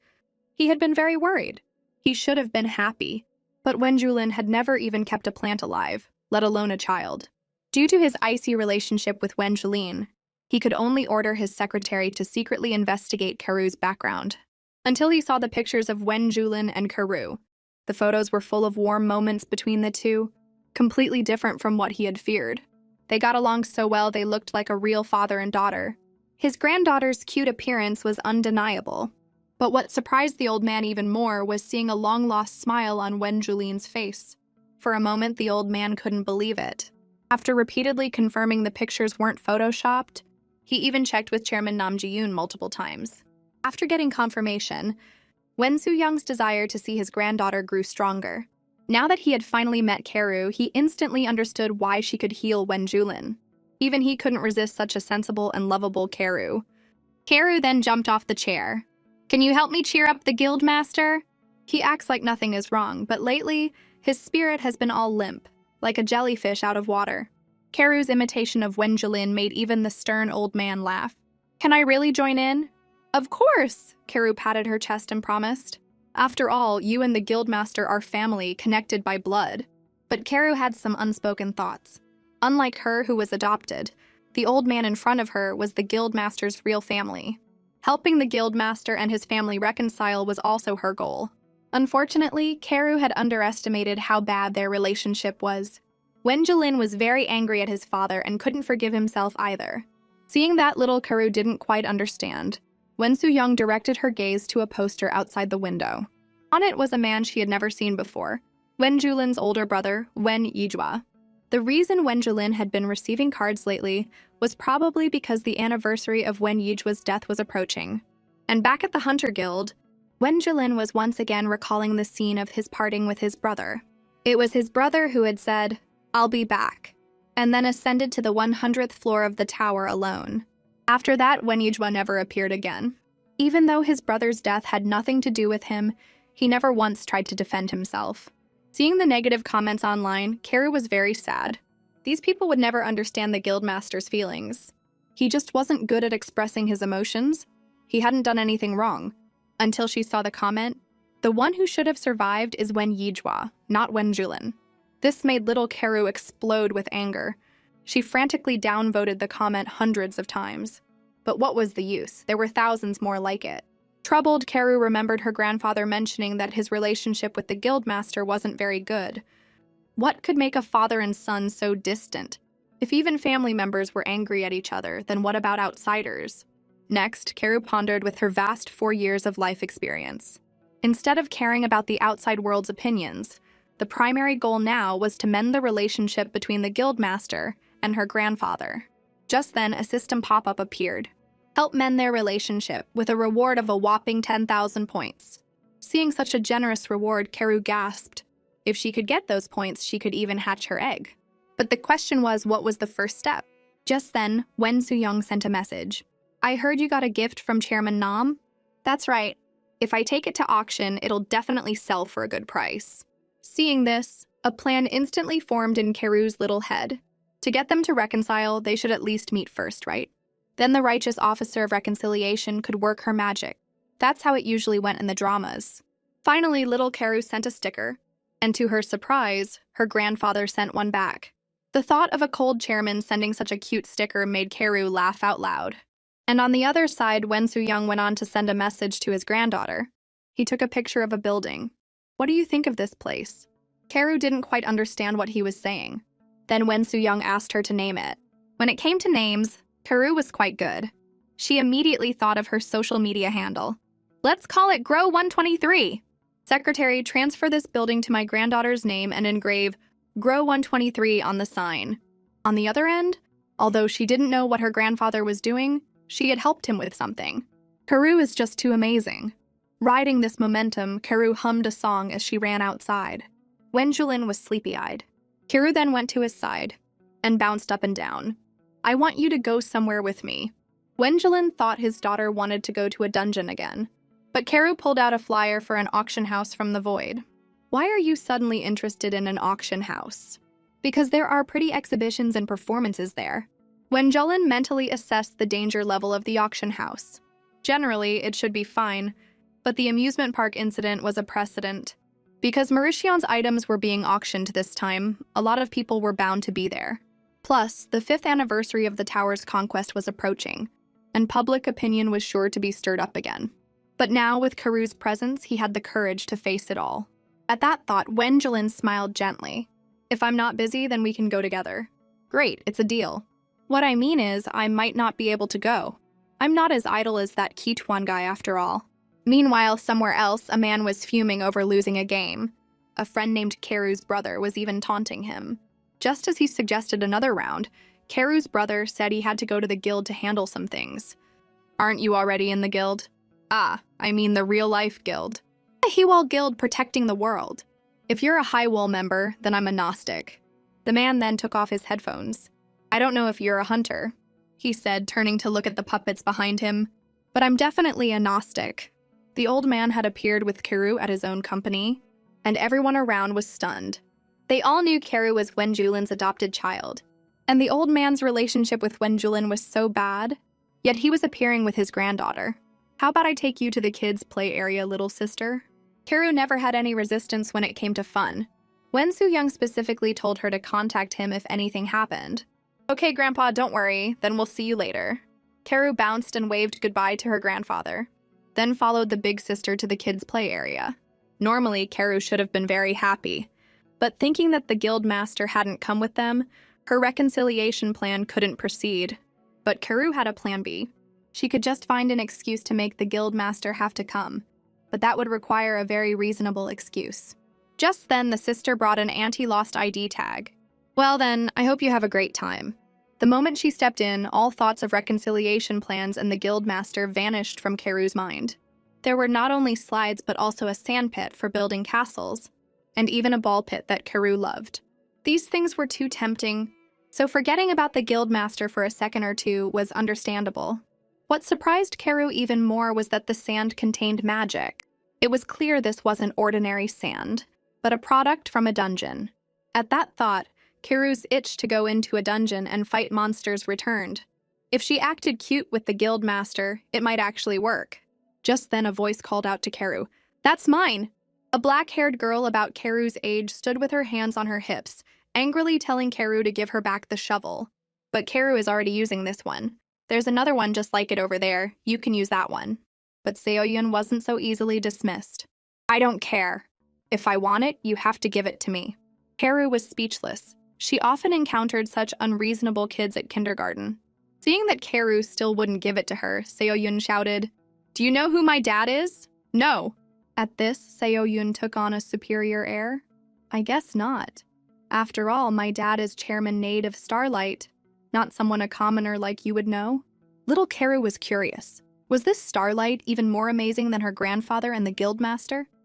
he had been very worried. He should have been happy, but Wen Julin had never even kept a plant alive, let alone a child. Due to his icy relationship with Wen Julin, he could only order his secretary to secretly investigate Karu's background. Until he saw the pictures of Wen Julin and Karu. The photos were full of warm moments between the two, completely different from what he had feared. They got along so well they looked like a real father and daughter. His granddaughter's cute appearance was undeniable. But what surprised the old man even more was seeing a long-lost smile on Wen Julin's face. For a moment, the old man couldn't believe it. After repeatedly confirming the pictures weren't photoshopped, he even checked with Chairman Nam Ji-yoon multiple times. After getting confirmation, Wen Suyong's desire to see his granddaughter grew stronger. Now that he had finally met Karu, he instantly understood why she could heal Wen Julin. Even he couldn't resist such a sensible and lovable Karu. Karu then jumped off the chair. "Can you help me cheer up the guildmaster?" He acts like nothing is wrong, but lately, his spirit has been all limp, like a jellyfish out of water. Karu's imitation of Wen Julin made even the stern old man laugh. "Can I really join in?" "Of course," Karu patted her chest and promised. "After all, you and the guildmaster are family, connected by blood." But Karu had some unspoken thoughts. Unlike her, who was adopted, the old man in front of her was the guildmaster's real family. Helping the guildmaster and his family reconcile was also her goal. Unfortunately, Karu had underestimated how bad their relationship was. Wen Julin was very angry at his father and couldn't forgive himself either. Seeing that, little Karu didn't quite understand. Wen Suyong directed her gaze to a poster outside the window. On it was a man she had never seen before, Wen Julin's older brother, Wen Yijua. The reason Wen Julin had been receiving cards lately was probably because the anniversary of Wen Yijua's death was approaching. And back at the Hunter Guild, Wen Julin was once again recalling the scene of his parting with his brother. It was his brother who had said, "I'll be back," and then ascended to the 100th floor of the tower alone. After that, Wen Yijua never appeared again. Even though his brother's death had nothing to do with him, he never once tried to defend himself. Seeing the negative comments online, Karu was very sad. These people would never understand the guildmaster's feelings. He just wasn't good at expressing his emotions. He hadn't done anything wrong. Until she saw the comment, "The one who should have survived is Wen Yijua, not Wen Julin." This made little Karu explode with anger. She frantically downvoted the comment hundreds of times. But what was the use? There were thousands more like it. Troubled, Karu remembered her grandfather mentioning that his relationship with the guildmaster wasn't very good. What could make a father and son so distant? If even family members were angry at each other, then what about outsiders? Next, Karu pondered with her vast 4 years of life experience. Instead of caring about the outside world's opinions, the primary goal now was to mend the relationship between the guildmaster and her grandfather. Just then, a system pop-up appeared. Help mend their relationship with a reward of a whopping 10,000 points. Seeing such a generous reward, Karu gasped. If she could get those points, she could even hatch her egg. But the question was, what was the first step? Just then, Wen Suyong sent a message. "I heard you got a gift from Chairman Nam?" "That's right. If I take it to auction, it'll definitely sell for a good price." Seeing this, a plan instantly formed in Karu's little head. To get them to reconcile, they should at least meet first, right? Then the righteous officer of reconciliation could work her magic. That's how it usually went in the dramas. Finally, little Karu sent a sticker, and to her surprise, her grandfather sent one back. The thought of a cold chairman sending such a cute sticker made Karu laugh out loud. And on the other side, Wen Su-young went on to send a message to his granddaughter. He took a picture of a building. What do you think of this place? Karu didn't quite understand what he was saying. Then Wen Su-young asked her to name it. When it came to names, Karu was quite good. She immediately thought of her social media handle. Let's call it Grow 123. Secretary, transfer this building to my granddaughter's name and engrave Grow 123 on the sign. On the other end, although she didn't know what her grandfather was doing, she had helped him with something. Karu is just too amazing. Riding this momentum, Karu hummed a song as she ran outside. Wen Julin was sleepy-eyed. Karu then went to his side and bounced up and down. I want you to go somewhere with me. Wen Julin thought his daughter wanted to go to a dungeon again. But Karu pulled out a flyer for an auction house from the void. Why are you suddenly interested in an auction house? Because there are pretty exhibitions and performances there. Wen Julin mentally assessed the danger level of the auction house. Generally, it should be fine, but the amusement park incident was a precedent. Because Mauritian's items were being auctioned this time, a lot of people were bound to be there. Plus, the 5th anniversary of the tower's conquest was approaching, and public opinion was sure to be stirred up again. But now, with Karu's presence, he had the courage to face it all. At that thought, Wen Julin smiled gently. If I'm not busy, then we can go together. Great, it's a deal. What I mean is, I might not be able to go. I'm not as idle as that Kituan guy after all. Meanwhile, somewhere else, a man was fuming over losing a game. A friend named Karu's brother was even taunting him. Just as he suggested another round, Karu's brother said he had to go to the guild to handle some things. Aren't you already in the guild? Ah, I mean the real-life guild. The Highwall guild protecting the world. If you're a Highwall member, then I'm a Gnostic. The man then took off his headphones. I don't know if you're a hunter, he said, turning to look at the puppets behind him, but I'm definitely a Gnostic. The old man had appeared with Karu at his own company, and everyone around was stunned. They all knew Karu was Wen Julin's adopted child, and the old man's relationship with Wen Julin was so bad, yet he was appearing with his granddaughter. How about I take you to the kids' play area, little sister? Karu never had any resistance when it came to fun. Wen Su-young specifically told her to contact him if anything happened. Okay, Grandpa, don't worry, then we'll see you later. Karu bounced and waved goodbye to her grandfather, then followed the big sister to the kids' play area. Normally, Karu should have been very happy, but thinking that the guildmaster hadn't come with them, her reconciliation plan couldn't proceed. But Karu had a plan B. She could just find an excuse to make the guildmaster have to come, but that would require a very reasonable excuse. Just then, the sister brought an anti-lost ID tag. Well then, I hope you have a great time. The moment she stepped in, all thoughts of reconciliation plans and the guildmaster vanished from Karu's mind. There were not only slides but also a sandpit for building castles, and even a ball pit that Karu loved. These things were too tempting, so forgetting about the guildmaster for a second or two was understandable. What surprised Karu even more was that the sand contained magic. It was clear this wasn't ordinary sand, but a product from a dungeon. At that thought, Karu's itch to go into a dungeon and fight monsters returned. If she acted cute with the guildmaster, it might actually work. Just then a voice called out to Karu, "That's mine!" A black-haired girl about Karu's age stood with her hands on her hips, angrily telling Karu to give her back the shovel. But Karu is already using this one. There's another one just like it over there. You can use that one. But Seo-yun wasn't so easily dismissed. I don't care. If I want it, you have to give it to me. Karu was speechless. She often encountered such unreasonable kids at kindergarten. Seeing that Karu still wouldn't give it to her, Seo-yun shouted, "Do you know who my dad is?" "No." At this, Seo-yun took on a superior air. "I guess not. After all, my dad is Chairman Nade of Starlight, not someone a commoner like you would know." Little Karu was curious. Was this Starlight even more amazing than her grandfather and the guildmaster?